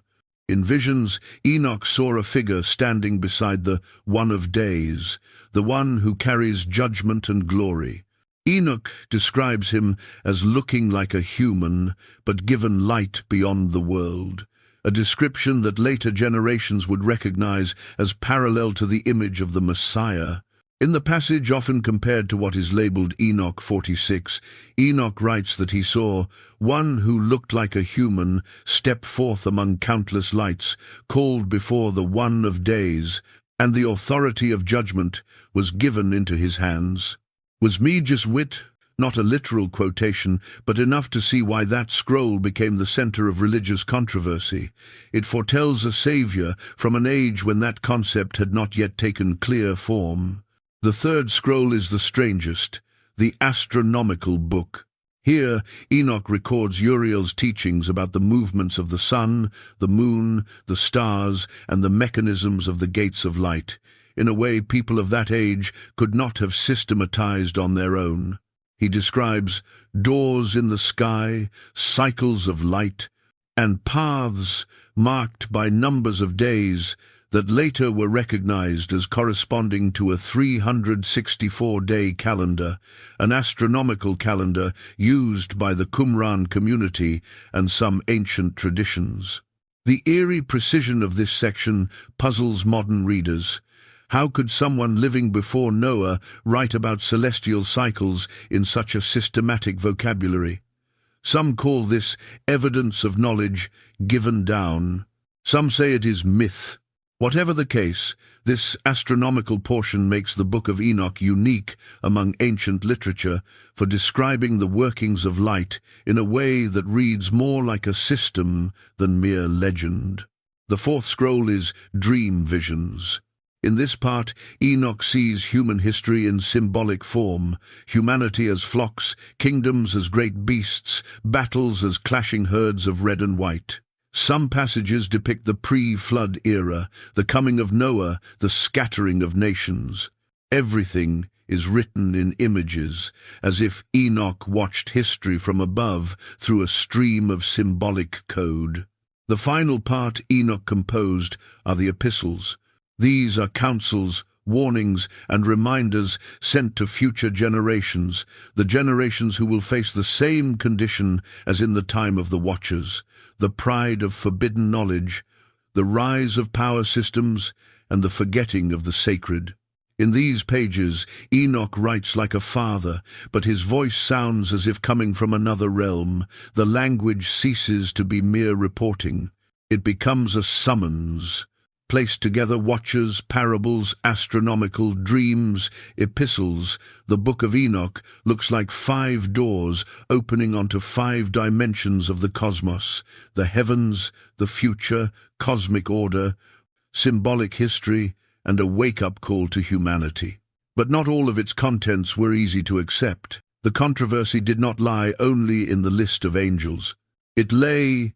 In visions, Enoch saw a figure standing beside the One of Days, the one who carries judgment and glory. Enoch describes him as looking like a human, but given light beyond the world, a description that later generations would recognize as parallel to the image of the Messiah. In the passage often compared to what is labeled Enoch 46, Enoch writes that he saw one who looked like a human step forth among countless lights, called before the One of Days, and the authority of judgment was given into his hands. Was me just wit? Not a literal quotation, but enough to see why that scroll became the center of religious controversy. It foretells a savior from an age when that concept had not yet taken clear form. The third scroll is the strangest, the astronomical book. Here, Enoch records Uriel's teachings about the movements of the sun, the moon, the stars, and the mechanisms of the gates of light, in a way people of that age could not have systematized on their own. He describes doors in the sky, cycles of light, and paths marked by numbers of days that later were recognized as corresponding to a 364-day calendar, an astronomical calendar used by the Qumran community and some ancient traditions. The eerie precision of this section puzzles modern readers. How could someone living before Noah write about celestial cycles in such a systematic vocabulary? Some call this evidence of knowledge given down. Some say it is myth. Whatever the case, this astronomical portion makes the Book of Enoch unique among ancient literature for describing the workings of light in a way that reads more like a system than mere legend. The fourth scroll is Dream Visions. In this part, Enoch sees human history in symbolic form, humanity as flocks, kingdoms as great beasts, battles as clashing herds of red and white. Some passages depict the pre-flood era, the coming of Noah, the scattering of nations. Everything is written in images, as if Enoch watched history from above through a stream of symbolic code. The final part Enoch composed are the epistles. These are counsels, warnings, and reminders sent to future generations, the generations who will face the same condition as in the time of the Watchers, the pride of forbidden knowledge, the rise of power systems, and the forgetting of the sacred. In these pages, Enoch writes like a father, but his voice sounds as if coming from another realm. The language ceases to be mere reporting. It becomes a summons. Placed together, watchers, parables, astronomical, dreams, epistles, the Book of Enoch looks like 5 doors opening onto 5 dimensions of the cosmos: the heavens, the future, cosmic order, symbolic history, and a wake-up call to humanity. But not all of its contents were easy to accept. The controversy did not lie only in the list of angels. It lay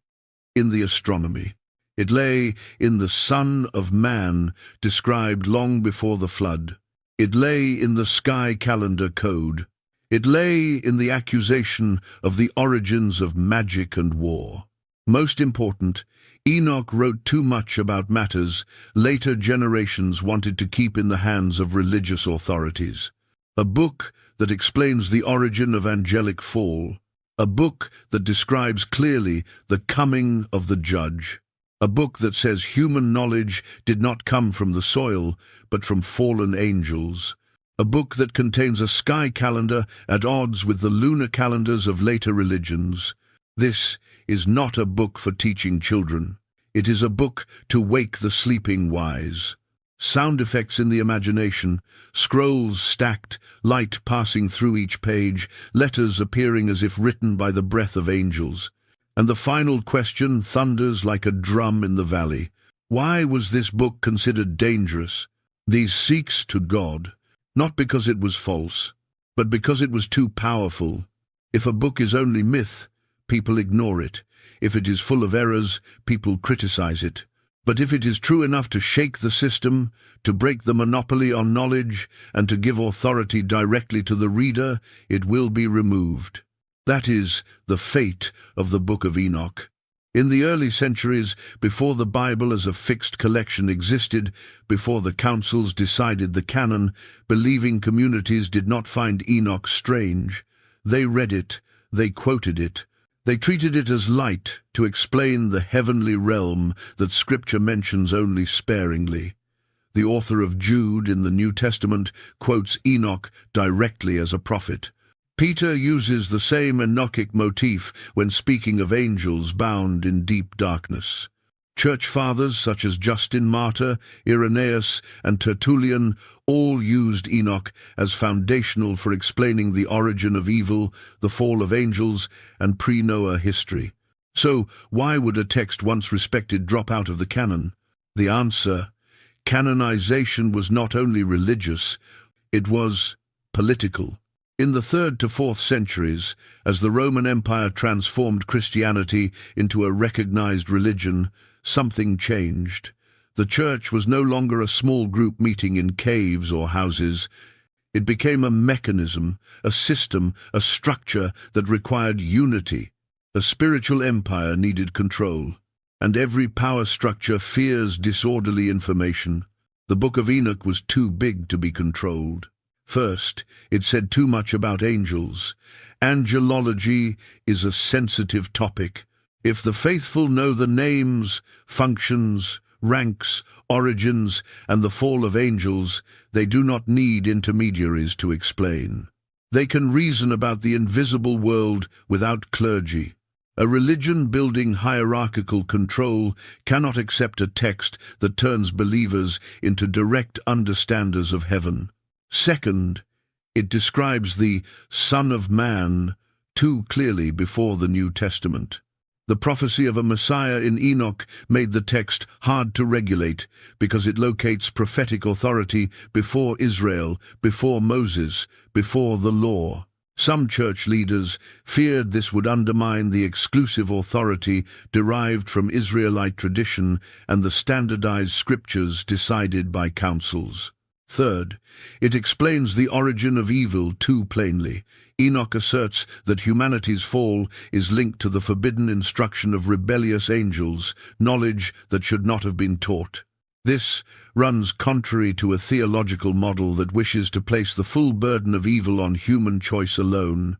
in the astronomy. It lay in the Son of Man, described long before the flood. It lay in the sky calendar code. It lay in the accusation of the origins of magic and war. Most important, Enoch wrote too much about matters later generations wanted to keep in the hands of religious authorities. A book that explains the origin of angelic fall. A book that describes clearly the coming of the judge. A book that says human knowledge did not come from the soil, but from fallen angels. A book that contains a sky calendar at odds with the lunar calendars of later religions. This is not a book for teaching children. It is a book to wake the sleeping wise. Sound effects in the imagination, scrolls stacked, light passing through each page, letters appearing as if written by the breath of angels. And the final question thunders like a drum in the valley. Why was this book considered dangerous? These seeks to God, not because it was false, but because it was too powerful. If a book is only myth, people ignore it. If it is full of errors, people criticize it. But if it is true enough to shake the system, to break the monopoly on knowledge, and to give authority directly to the reader, it will be removed. That is the fate of the Book of Enoch. In the early centuries, before the Bible as a fixed collection existed, before the councils decided the canon, believing communities did not find Enoch strange. They read it, they quoted it, they treated it as light to explain the heavenly realm that Scripture mentions only sparingly. The author of Jude in the New Testament quotes Enoch directly as a prophet. Peter uses the same Enochic motif when speaking of angels bound in deep darkness. Church fathers such as Justin Martyr, Irenaeus, and Tertullian all used Enoch as foundational for explaining the origin of evil, the fall of angels, and pre-Noah history. So, why would a text once respected drop out of the canon? The answer: canonization was not only religious, it was political. In the 3rd to 4th centuries, as the Roman Empire transformed Christianity into a recognized religion, something changed. The church was no longer a small group meeting in caves or houses. It became a mechanism, a system, a structure that required unity. A spiritual empire needed control, and every power structure fears disorderly information. The Book of Enoch was too big to be controlled. First, it said too much about angels. Angelology is a sensitive topic. If the faithful know the names, functions, ranks, origins, and the fall of angels, they do not need intermediaries to explain. They can reason about the invisible world without clergy. A religion building hierarchical control cannot accept a text that turns believers into direct understanders of heaven. Second, it describes the Son of Man too clearly before the New Testament. The prophecy of a Messiah in Enoch made the text hard to regulate because it locates prophetic authority before Israel, before Moses, before the law. Some church leaders feared this would undermine the exclusive authority derived from Israelite tradition and the standardized scriptures decided by councils. Third, it explains the origin of evil too plainly. Enoch asserts that humanity's fall is linked to the forbidden instruction of rebellious angels, knowledge that should not have been taught. This runs contrary to a theological model that wishes to place the full burden of evil on human choice alone.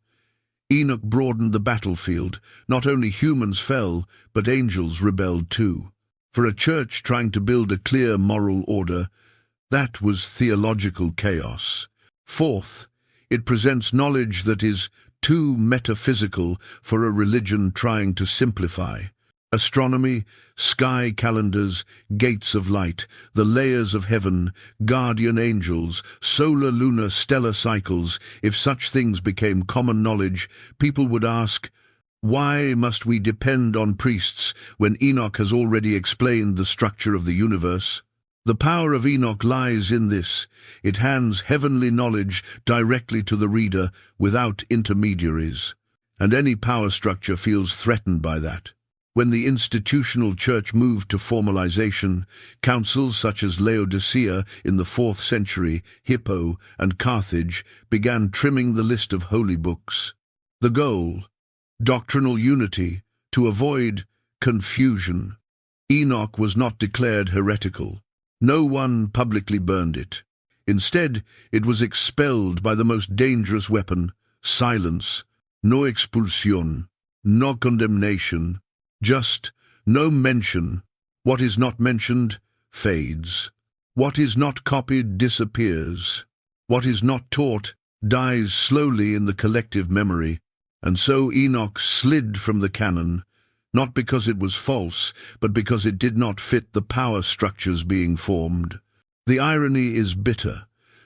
Enoch broadened the battlefield. Not only humans fell, but angels rebelled too. For a church trying to build a clear moral order, that was theological chaos. Fourth, it presents knowledge that is too metaphysical for a religion trying to simplify. Astronomy, sky calendars, gates of light, the layers of heaven, guardian angels, solar-lunar stellar cycles. If such things became common knowledge, people would ask, why must we depend on priests when Enoch has already explained the structure of the universe? The power of Enoch lies in this. It hands heavenly knowledge directly to the reader without intermediaries. And any power structure feels threatened by that. When the institutional church moved to formalization, councils such as Laodicea in the 4th century, Hippo, and Carthage began trimming the list of holy books. The goal: doctrinal unity, to avoid confusion. Enoch was not declared heretical. No one publicly burned it. Instead, it was expelled by the most dangerous weapon: silence. No expulsion, no condemnation, just no mention. What is not mentioned fades. What is not copied disappears. What is not taught dies slowly in the collective memory. And so Enoch slid from the canon, not because it was false, but because it did not fit the power structures being formed. The irony is bitter.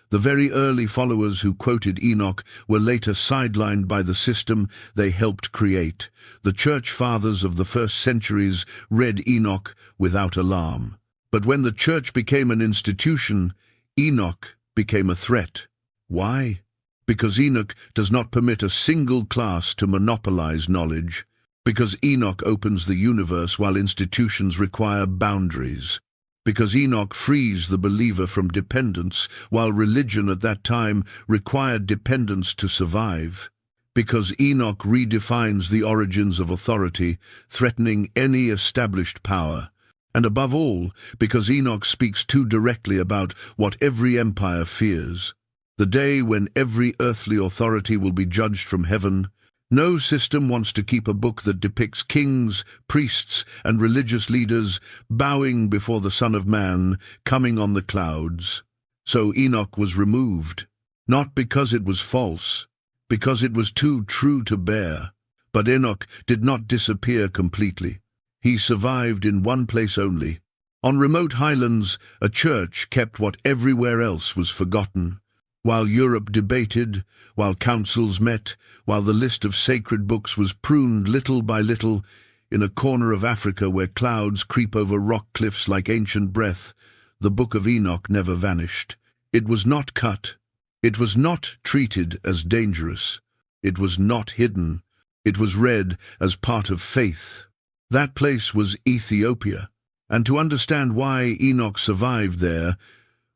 The very early followers who quoted Enoch were later sidelined by the system they helped create. The church fathers of the first centuries read Enoch without alarm. But when the church became an institution, Enoch became a threat. Why? Because Enoch does not permit a single class to monopolize knowledge. Because Enoch opens the universe while institutions require boundaries. Because Enoch frees the believer from dependence, while religion at that time required dependence to survive. Because Enoch redefines the origins of authority, threatening any established power. And above all, because Enoch speaks too directly about what every empire fears: the day when every earthly authority will be judged from heaven. No system wants to keep a book that depicts kings, priests, and religious leaders bowing before the Son of Man coming on the clouds. So Enoch was removed, not because it was false, because it was too true to bear. But Enoch did not disappear completely. He survived in one place only. On remote highlands, a church kept what everywhere else was forgotten. While Europe debated, while councils met, while the list of sacred books was pruned little by little, in a corner of Africa where clouds creep over rock cliffs like ancient breath, the Book of Enoch never vanished. It was not cut. It was not treated as dangerous. It was not hidden. It was read as part of faith. That place was Ethiopia. And to understand why Enoch survived there,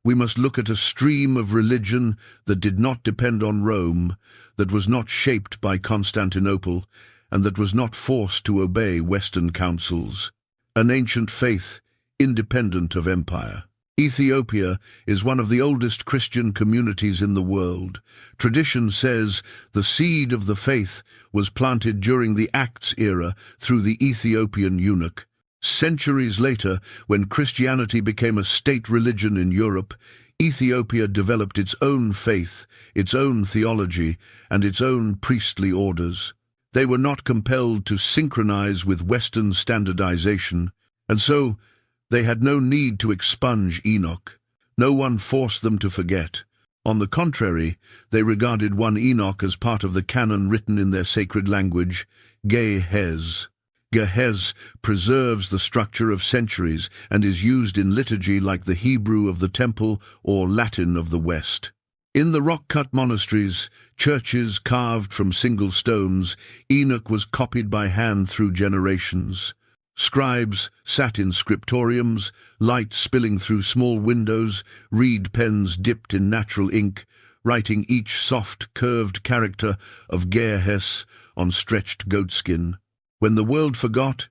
we must look at a stream of religion that did not depend on Rome, that was not shaped by Constantinople, and that was not forced to obey Western councils. An ancient faith, independent of empire. Ethiopia is one of the oldest Christian communities in the world. Tradition says the seed of the faith was planted during the Acts era through the Ethiopian eunuch. Centuries later, when Christianity became a state religion in Europe, Ethiopia developed its own faith, its own theology, and its own priestly orders. They were not compelled to synchronize with Western standardization, and so they had no need to expunge Enoch. No one forced them to forget. On the contrary, they regarded 1 Enoch as part of the canon written in their sacred language, Ge'ez. Ge'ez preserves the structure of centuries and is used in liturgy like the Hebrew of the Temple or Latin of the West. In the rock-cut monasteries, churches carved from single stones, Enoch was copied by hand through generations. Scribes sat in scriptoriums, light spilling through small windows, reed pens dipped in natural ink, writing each soft, curved character of Ge'ez on stretched goatskin. When the world forgot,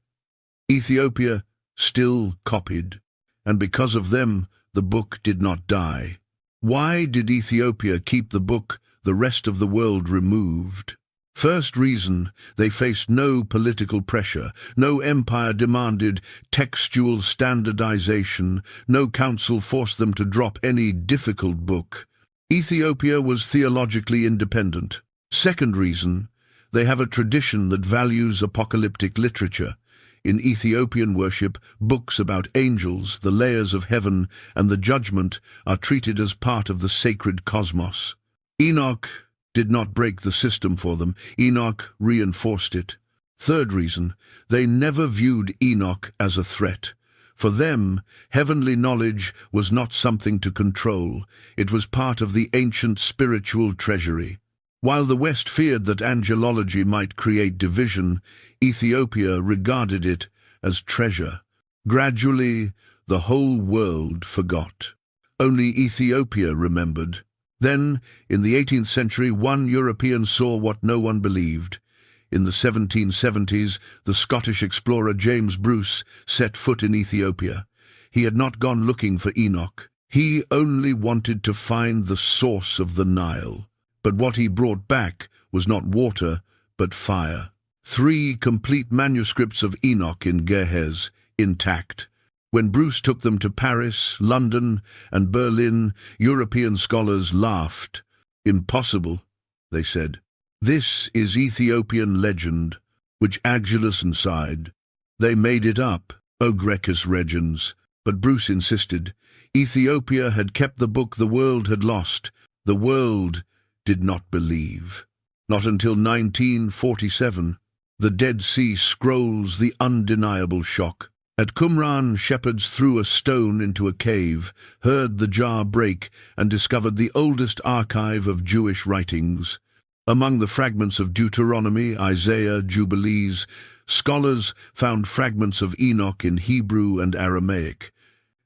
Ethiopia still copied, and because of them, the book did not die. Why did Ethiopia keep the book the rest of the world removed? First reason, they faced no political pressure, no empire demanded textual standardization, no council forced them to drop any difficult book. Ethiopia was theologically independent. Second reason, they have a tradition that values apocalyptic literature. In Ethiopian worship, books about angels, the layers of heaven, and the judgment are treated as part of the sacred cosmos. Enoch did not break the system for them. Enoch reinforced it. Third reason, they never viewed Enoch as a threat. For them, heavenly knowledge was not something to control. It was part of the ancient spiritual treasury. While the West feared that angelology might create division, Ethiopia regarded it as treasure. Gradually, the whole world forgot. Only Ethiopia remembered. Then, in the 18th century, one European saw what no one believed. In the 1770s, the Scottish explorer James Bruce set foot in Ethiopia. He had not gone looking for Enoch. He only wanted to find the source of the Nile. But what he brought back was not water, but fire. 3 complete manuscripts of Enoch in Ge'ez, intact. When Bruce took them to Paris, London, and Berlin, European scholars laughed. Impossible, they said. This is Ethiopian legend, which Agulus sighed. They made it up, O Grecus regens. But Bruce insisted. Ethiopia had kept the book the world had lost. The world did not believe. Not until 1947, the Dead Sea Scrolls, the undeniable shock. At Qumran, shepherds threw a stone into a cave, heard the jar break, and discovered the oldest archive of Jewish writings. Among the fragments of Deuteronomy, Isaiah, Jubilees, scholars found fragments of Enoch in Hebrew and Aramaic,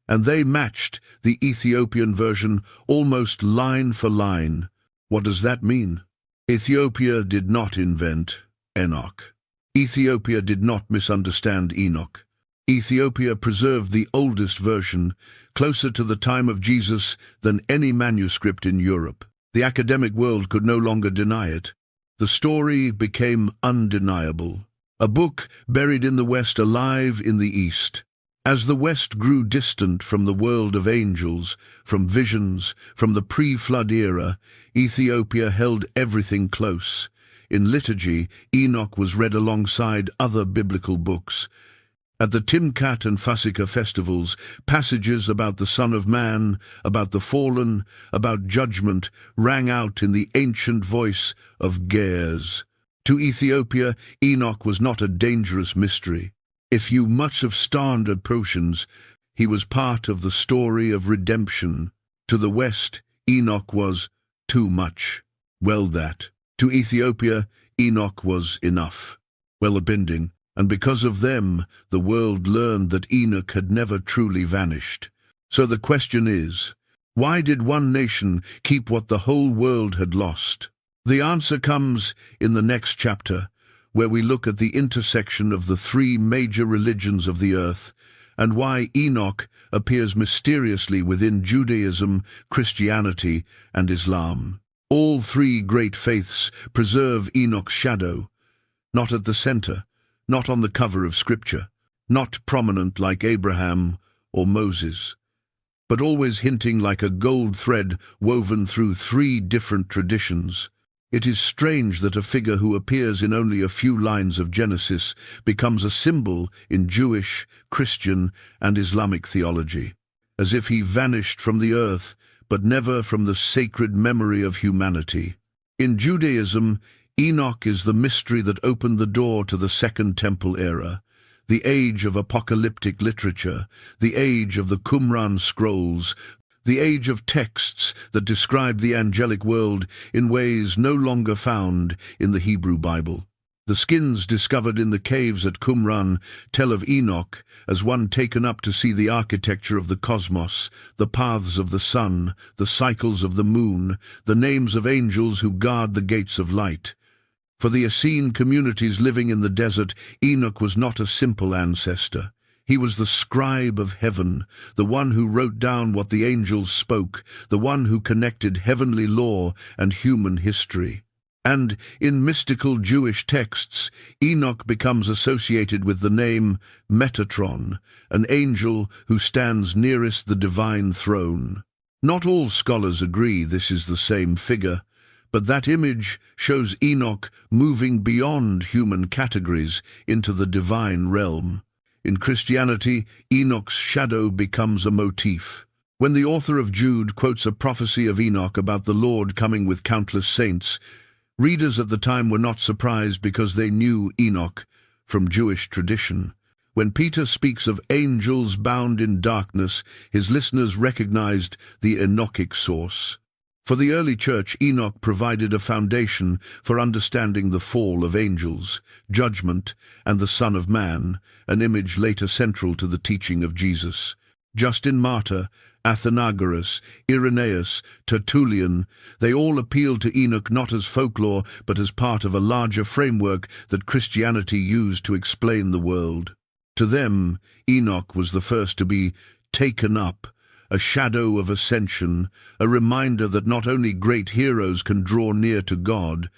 and they matched the Ethiopian version almost line for line. What does that mean? Ethiopia did not invent Enoch. Ethiopia did not misunderstand Enoch. Ethiopia preserved the oldest version, closer to the time of Jesus than any manuscript in Europe. The academic world could no longer deny it. The story became undeniable. A book buried in the West, alive in the East. As the West grew distant from the world of angels, from visions, from the pre-flood era, Ethiopia held everything close. In liturgy, Enoch was read alongside other biblical books. At the Timkat and Fasika festivals, passages about the Son of Man, about the fallen, about judgment, rang out in the ancient voice of Ge'ez. To Ethiopia, Enoch was not a dangerous mystery. If you much of standard portions, he was part of the story of redemption. To the West, Enoch was too much. Well, that. To Ethiopia, Enoch was enough. Well, a binding, and because of them, the world learned that Enoch had never truly vanished. So the question is, why did one nation keep what the whole world had lost? The answer comes in the next chapter, where we look at the intersection of the three major religions of the earth, and why Enoch appears mysteriously within Judaism, Christianity, and Islam. All three great faiths preserve Enoch's shadow, not at the center, not on the cover of Scripture, not prominent like Abraham or Moses, but always hinting like a gold thread woven through three different traditions. It is strange that a figure who appears in only a few lines of Genesis becomes a symbol in Jewish, Christian, and Islamic theology, as if he vanished from the earth, but never from the sacred memory of humanity. In Judaism, Enoch is the mystery that opened the door to the Second Temple era, the age of apocalyptic literature, the age of the Qumran scrolls, the age of texts that describe the angelic world in ways no longer found in the Hebrew Bible. The skins discovered in the caves at Qumran tell of Enoch as one taken up to see the architecture of the cosmos, the paths of the sun, the cycles of the moon, the names of angels who guard the gates of light. For the Essene communities living in the desert, Enoch was not a simple ancestor. He was the scribe of heaven, the one who wrote down what the angels spoke, the one who connected heavenly law and human history. And in mystical Jewish texts, Enoch becomes associated with the name Metatron, an angel who stands nearest the divine throne. Not all scholars agree this is the same figure, but that image shows Enoch moving beyond human categories into the divine realm. In Christianity, Enoch's shadow becomes a motif. When the author of Jude quotes a prophecy of Enoch about the Lord coming with countless saints, readers at the time were not surprised because they knew Enoch from Jewish tradition. When Peter speaks of angels bound in darkness, his listeners recognized the Enochic source. For the early church, Enoch provided a foundation for understanding the fall of angels, judgment, and the Son of Man, an image later central to the teaching of Jesus. Justin Martyr, Athenagoras, Irenaeus, Tertullian, they all appeal to Enoch not as folklore but as part of a larger framework that Christianity used to explain the world. To them, Enoch was the first to be taken up, a shadow of ascension, a reminder that not only great heroes can draw near to God,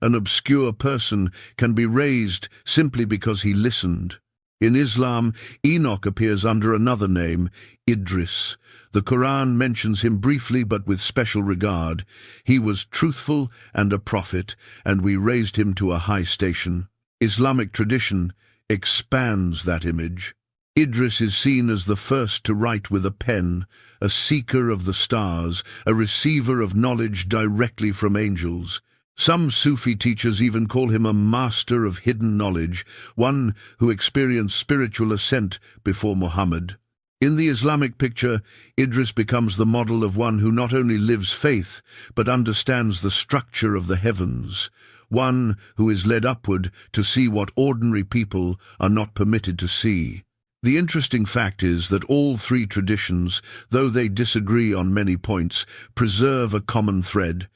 an obscure person can be raised simply because he listened. In Islam, Enoch appears under another name, Idris. The Quran mentions him briefly but with special regard. He was truthful and a prophet, and we raised him to a high station. Islamic tradition expands that image. Idris is seen as the first to write with a pen, a seeker of the stars, a receiver of knowledge directly from angels. Some Sufi teachers even call him a master of hidden knowledge, one who experienced spiritual ascent before Muhammad. In the Islamic picture, Idris becomes the model of one who not only lives faith, but understands the structure of the heavens, one who is led upward to see what ordinary people are not permitted to see. The interesting fact is that all three traditions, though they disagree on many points, preserve a common thread.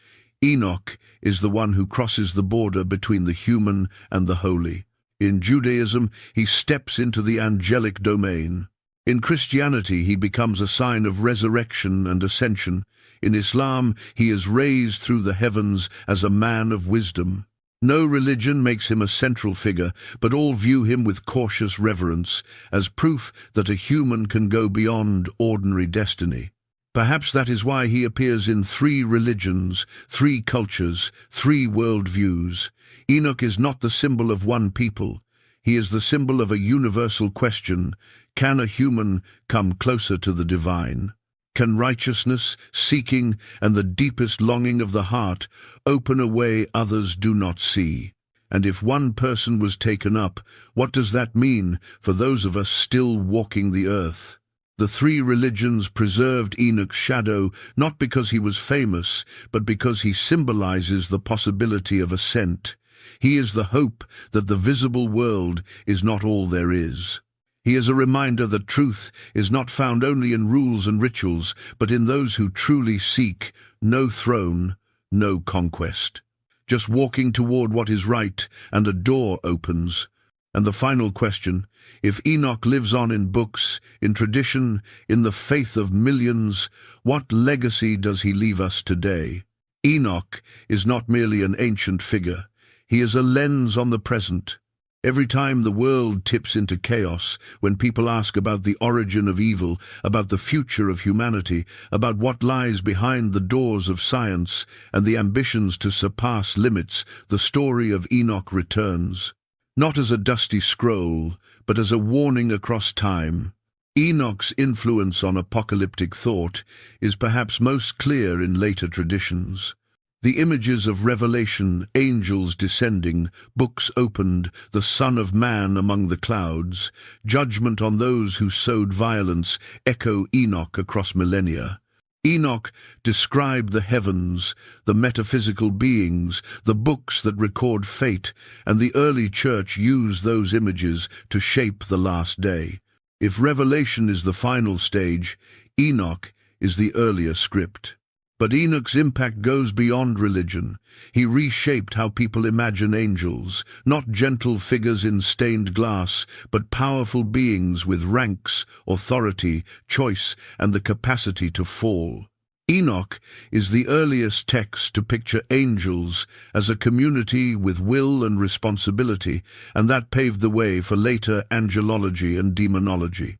Enoch is the one who crosses the border between the human and the holy. In Judaism, he steps into the angelic domain. In Christianity, he becomes a sign of resurrection and ascension. In Islam, he is raised through the heavens as a man of wisdom. No religion makes him a central figure, but all view him with cautious reverence, as proof that a human can go beyond ordinary destiny. Perhaps that is why he appears in three religions, three cultures, three worldviews. Enoch is not the symbol of one people. He is the symbol of a universal question: can a human come closer to the divine? Can righteousness, seeking, and the deepest longing of the heart open a way others do not see? And if one person was taken up, what does that mean for those of us still walking the earth? The three religions preserved Enoch's shadow not because he was famous, but because he symbolizes the possibility of ascent. He is the hope that the visible world is not all there is. He is a reminder that truth is not found only in rules and rituals, but in those who truly seek no throne, no conquest. Just walking toward what is right, and a door opens. And the final question, if Enoch lives on in books, in tradition, in the faith of millions, what legacy does he leave us today? Enoch is not merely an ancient figure. He is a lens on the present. Every time the world tips into chaos, when people ask about the origin of evil, about the future of humanity, about what lies behind the doors of science and the ambitions to surpass limits, the story of Enoch returns. Not as a dusty scroll, but as a warning across time. Enoch's influence on apocalyptic thought is perhaps most clear in later traditions. The images of Revelation, angels descending, books opened, the Son of Man among the clouds, judgment on those who sowed violence, echo Enoch across millennia. Enoch described the heavens, the metaphysical beings, the books that record fate, and the early church used those images to shape the last day. If Revelation is the final stage, Enoch is the earlier script. But Enoch's impact goes beyond religion. He reshaped how people imagine angels, not gentle figures in stained glass, but powerful beings with ranks, authority, choice, and the capacity to fall. Enoch is the earliest text to picture angels as a community with will and responsibility, and that paved the way for later angelology and demonology.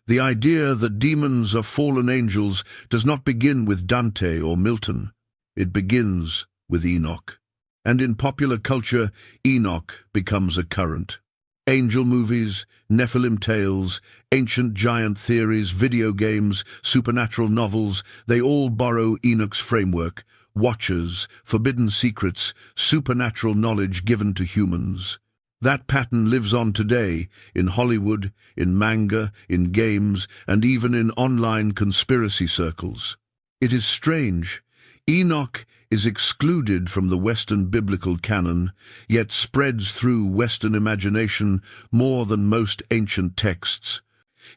The idea that demons are fallen angels does not begin with Dante or Milton. It begins with Enoch. And in popular culture, Enoch becomes a current. Angel movies, Nephilim tales, ancient giant theories, video games, supernatural novels, they all borrow Enoch's framework: watchers, forbidden secrets, supernatural knowledge given to humans. That pattern lives on today, in Hollywood, in manga, in games, and even in online conspiracy circles. It is strange. Enoch is excluded from the Western biblical canon, yet spreads through Western imagination more than most ancient texts.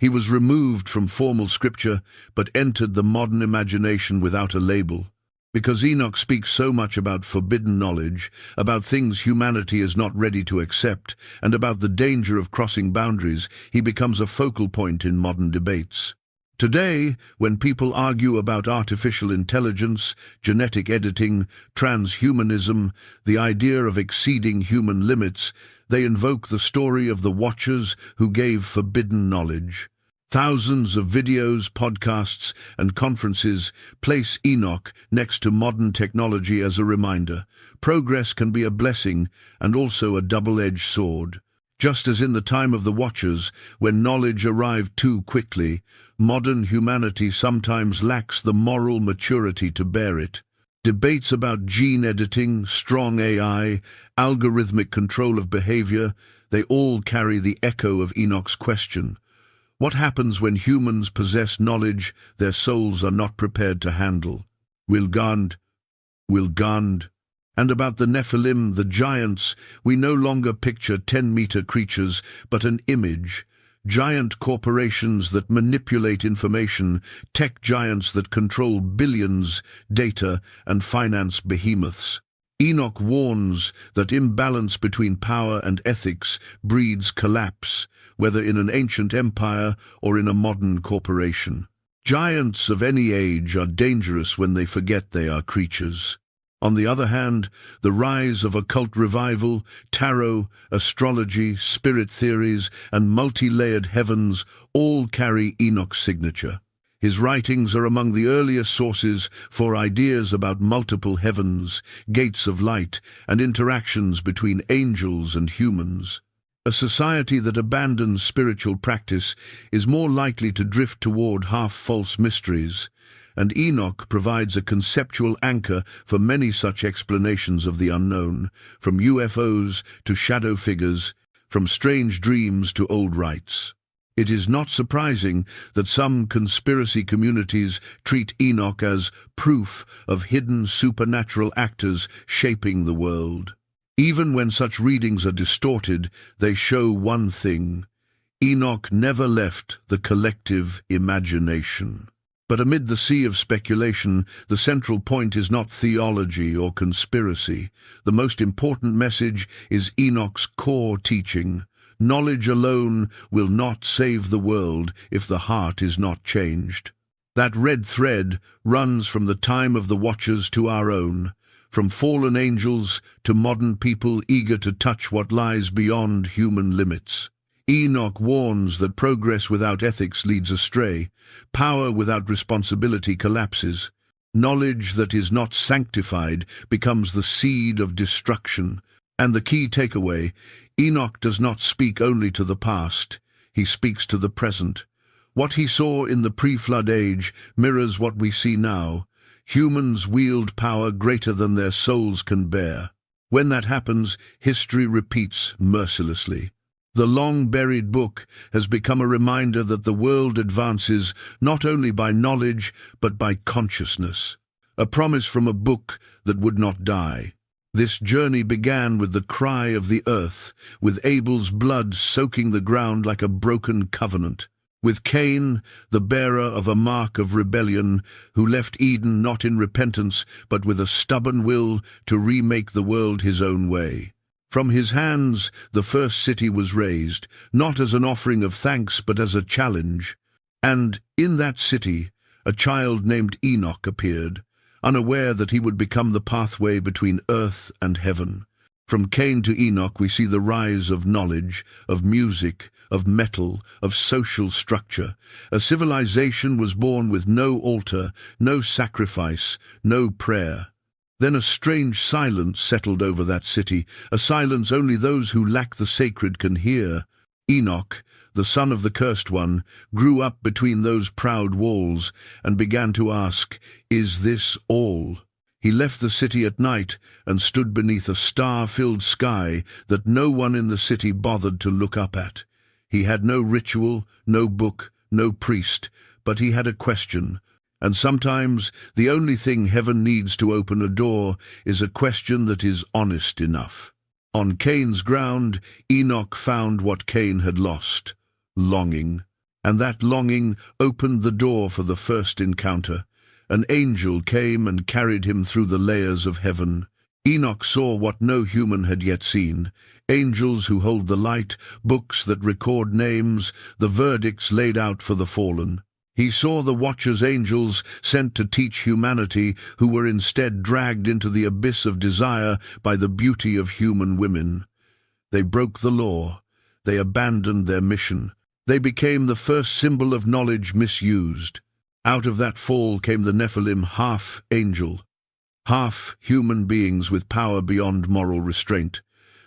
He was removed from formal scripture, but entered the modern imagination without a label. Because Enoch speaks so much about forbidden knowledge, about things humanity is not ready to accept, and about the danger of crossing boundaries, he becomes a focal point in modern debates. Today, when people argue about artificial intelligence, genetic editing, transhumanism, the idea of exceeding human limits, they invoke the story of the Watchers who gave forbidden knowledge. Thousands of videos, podcasts, and conferences place Enoch next to modern technology as a reminder. Progress can be a blessing and also a double-edged sword. Just as in the time of the Watchers, when knowledge arrived too quickly, modern humanity sometimes lacks the moral maturity to bear it. Debates about gene editing, strong AI, algorithmic control of behavior, they all carry the echo of Enoch's question. What happens when humans possess knowledge their souls are not prepared to handle? Will God? And about the Nephilim, the giants, we no longer picture 10-meter creatures, but an image. Giant corporations that manipulate information, tech giants that control billions, data, and finance behemoths. Enoch warns that imbalance between power and ethics breeds collapse, whether in an ancient empire or in a modern corporation. Giants of any age are dangerous when they forget they are creatures. On the other hand, the rise of occult revival, tarot, astrology, spirit theories, and multi-layered heavens all carry Enoch's signature. His writings are among the earliest sources for ideas about multiple heavens, gates of light, and interactions between angels and humans. A society that abandons spiritual practice is more likely to drift toward half-false mysteries, and Enoch provides a conceptual anchor for many such explanations of the unknown, from UFOs to shadow figures, from strange dreams to old rites. It is not surprising that some conspiracy communities treat Enoch as proof of hidden supernatural actors shaping the world. Even when such readings are distorted, they show one thing: Enoch never left the collective imagination. But amid the sea of speculation, the central point is not theology or conspiracy. The most important message is Enoch's core teaching. Knowledge alone will not save the world if the heart is not changed. That red thread runs from the time of the Watchers to our own, from fallen angels to modern people eager to touch what lies beyond human limits. Enoch warns that progress without ethics leads astray, power without responsibility collapses. Knowledge that is not sanctified becomes the seed of destruction. And the key takeaway: Enoch does not speak only to the past, he speaks to the present. What he saw in the pre-flood age mirrors what we see now. Humans wield power greater than their souls can bear. When that happens, history repeats mercilessly. The long-buried book has become a reminder that the world advances not only by knowledge, but by consciousness. A promise from a book that would not die. This journey began with the cry of the earth, with Abel's blood soaking the ground like a broken covenant. With Cain, the bearer of a mark of rebellion, who left Eden not in repentance, but with a stubborn will to remake the world his own way. From his hands the first city was raised, not as an offering of thanks, but as a challenge. And in that city, a child named Enoch appeared, unaware that he would become the pathway between earth and heaven. From Cain to Enoch we see the rise of knowledge, of music, of metal, of social structure. A civilization was born with no altar, no sacrifice, no prayer. Then a strange silence settled over that city, a silence only those who lack the sacred can hear. Enoch, the son of the cursed one, grew up between those proud walls and began to ask, "Is this all?" He left the city at night and stood beneath a star-filled sky that no one in the city bothered to look up at. He had no ritual, no book, no priest, but he had a question. And sometimes the only thing heaven needs to open a door is a question that is honest enough. On Cain's ground, Enoch found what Cain had lost: longing. And that longing opened the door for the first encounter. An angel came and carried him through the layers of heaven. Enoch saw what no human had yet seen: angels who hold the light, books that record names, the verdicts laid out for the fallen. He saw the Watchers' angels sent to teach humanity, who were instead dragged into the abyss of desire by the beauty of human women. They broke the law. They abandoned their mission. They became the first symbol of knowledge misused. Out of that fall came the Nephilim, half angel, half human beings with power beyond moral restraint.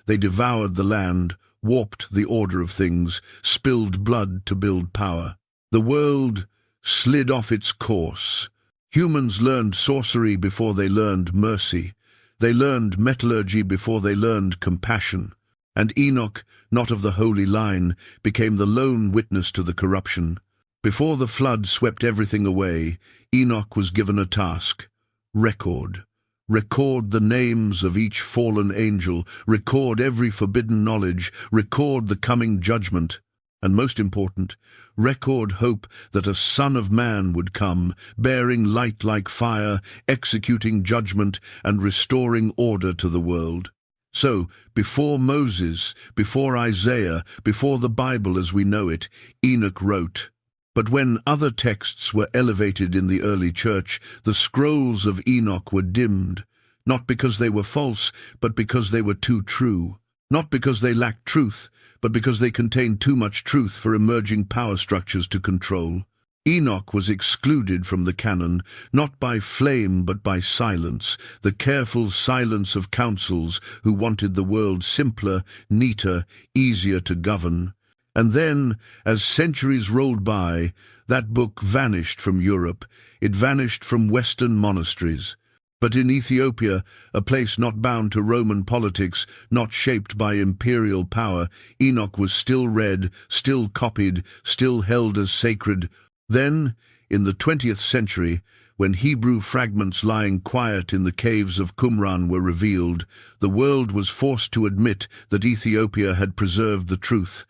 They devoured the land, warped the order of things, spilled blood to build power. The world slid off its course. Humans learned sorcery before they learned mercy. They learned metallurgy before they learned compassion. And Enoch, not of the holy line, became the lone witness to the corruption. Before the flood swept everything away, Enoch was given a task: record. Record the names of each fallen angel, record every forbidden knowledge, record the coming judgment. And most important, record hope that a Son of Man would come, bearing light like fire, executing judgment, and restoring order to the world. So, before Moses, before Isaiah, before the Bible as we know it, Enoch wrote. But when other texts were elevated in the early church, the scrolls of Enoch were dimmed, not because they were false, but because they were too true. Not because they lacked truth, but because they contained too much truth for emerging power structures to control. Enoch was excluded from the canon, not by flame but by silence, the careful silence of councils who wanted the world simpler, neater, easier to govern. And then, as centuries rolled by, that book vanished from Europe. It vanished from Western monasteries. But in Ethiopia, a place not bound to Roman politics, not shaped by imperial power, Enoch was still read, still copied, still held as sacred. Then, in the 20th century, when Hebrew fragments lying quiet in the caves of Qumran were revealed, the world was forced to admit that Ethiopia had preserved the truth.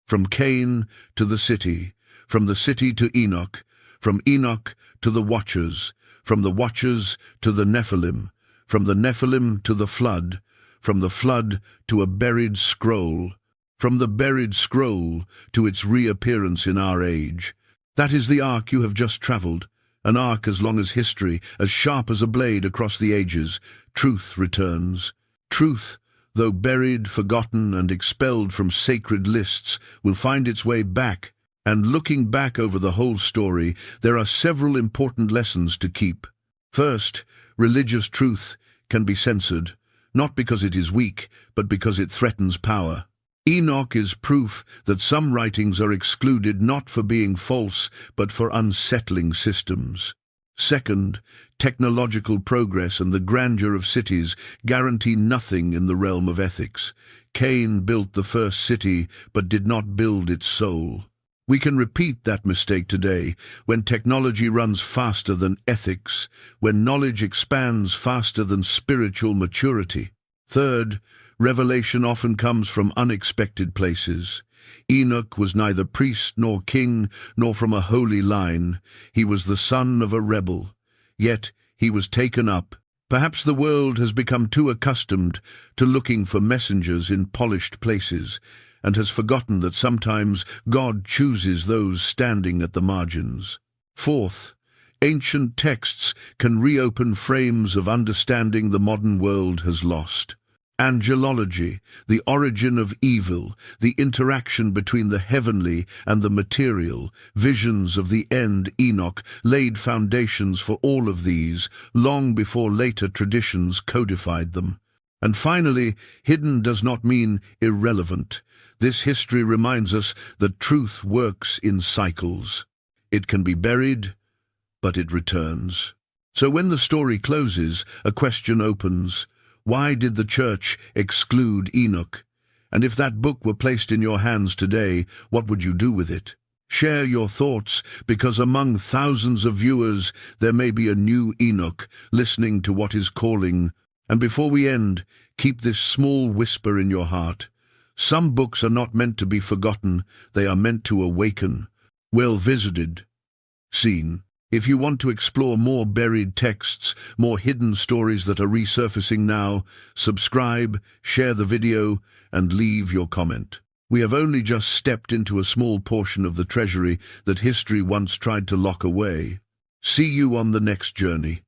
From Cain to the city to Enoch, from Enoch to the Watchers, from the Watchers to the Nephilim, from the Nephilim to the flood, from the flood to a buried scroll, from the buried scroll to its reappearance in our age. That is the arc you have just traveled, an arc as long as history, as sharp as a blade across the ages. Truth returns. Truth, though buried, forgotten, and expelled from sacred lists, will find its way back. And looking back over the whole story, there are several important lessons to keep. First, religious truth can be censored, not because it is weak, but because it threatens power. Enoch is proof that some writings are excluded not for being false, but for unsettling systems. Second, technological progress and the grandeur of cities guarantee nothing in the realm of ethics. Cain built the first city, but did not build its soul. We can repeat that mistake today, when technology runs faster than ethics, when knowledge expands faster than spiritual maturity. Third, revelation often comes from unexpected places. Enoch was neither priest nor king, nor from a holy line. He was the son of a rebel. Yet he was taken up. Perhaps the world has become too accustomed to looking for messengers in polished places, and has forgotten that sometimes God chooses those standing at the margins. Fourth, ancient texts can reopen frames of understanding the modern world has lost. Angelology, the origin of evil, the interaction between the heavenly and the material, visions of the end. Enoch laid foundations for all of these, long before later traditions codified them. And finally, hidden does not mean irrelevant. This history reminds us that truth works in cycles. It can be buried, but it returns. So when the story closes, a question opens. Why did the church exclude Enoch? And if that book were placed in your hands today, what would you do with it? Share your thoughts, because among thousands of viewers there may be a new Enoch listening to what is calling. And before we end, keep this small whisper in your heart. Some books are not meant to be forgotten, they are meant to awaken. Well visited. Seen. If you want to explore more buried texts, more hidden stories that are resurfacing now, subscribe, share the video, and leave your comment. We have only just stepped into a small portion of the treasury that history once tried to lock away. See you on the next journey.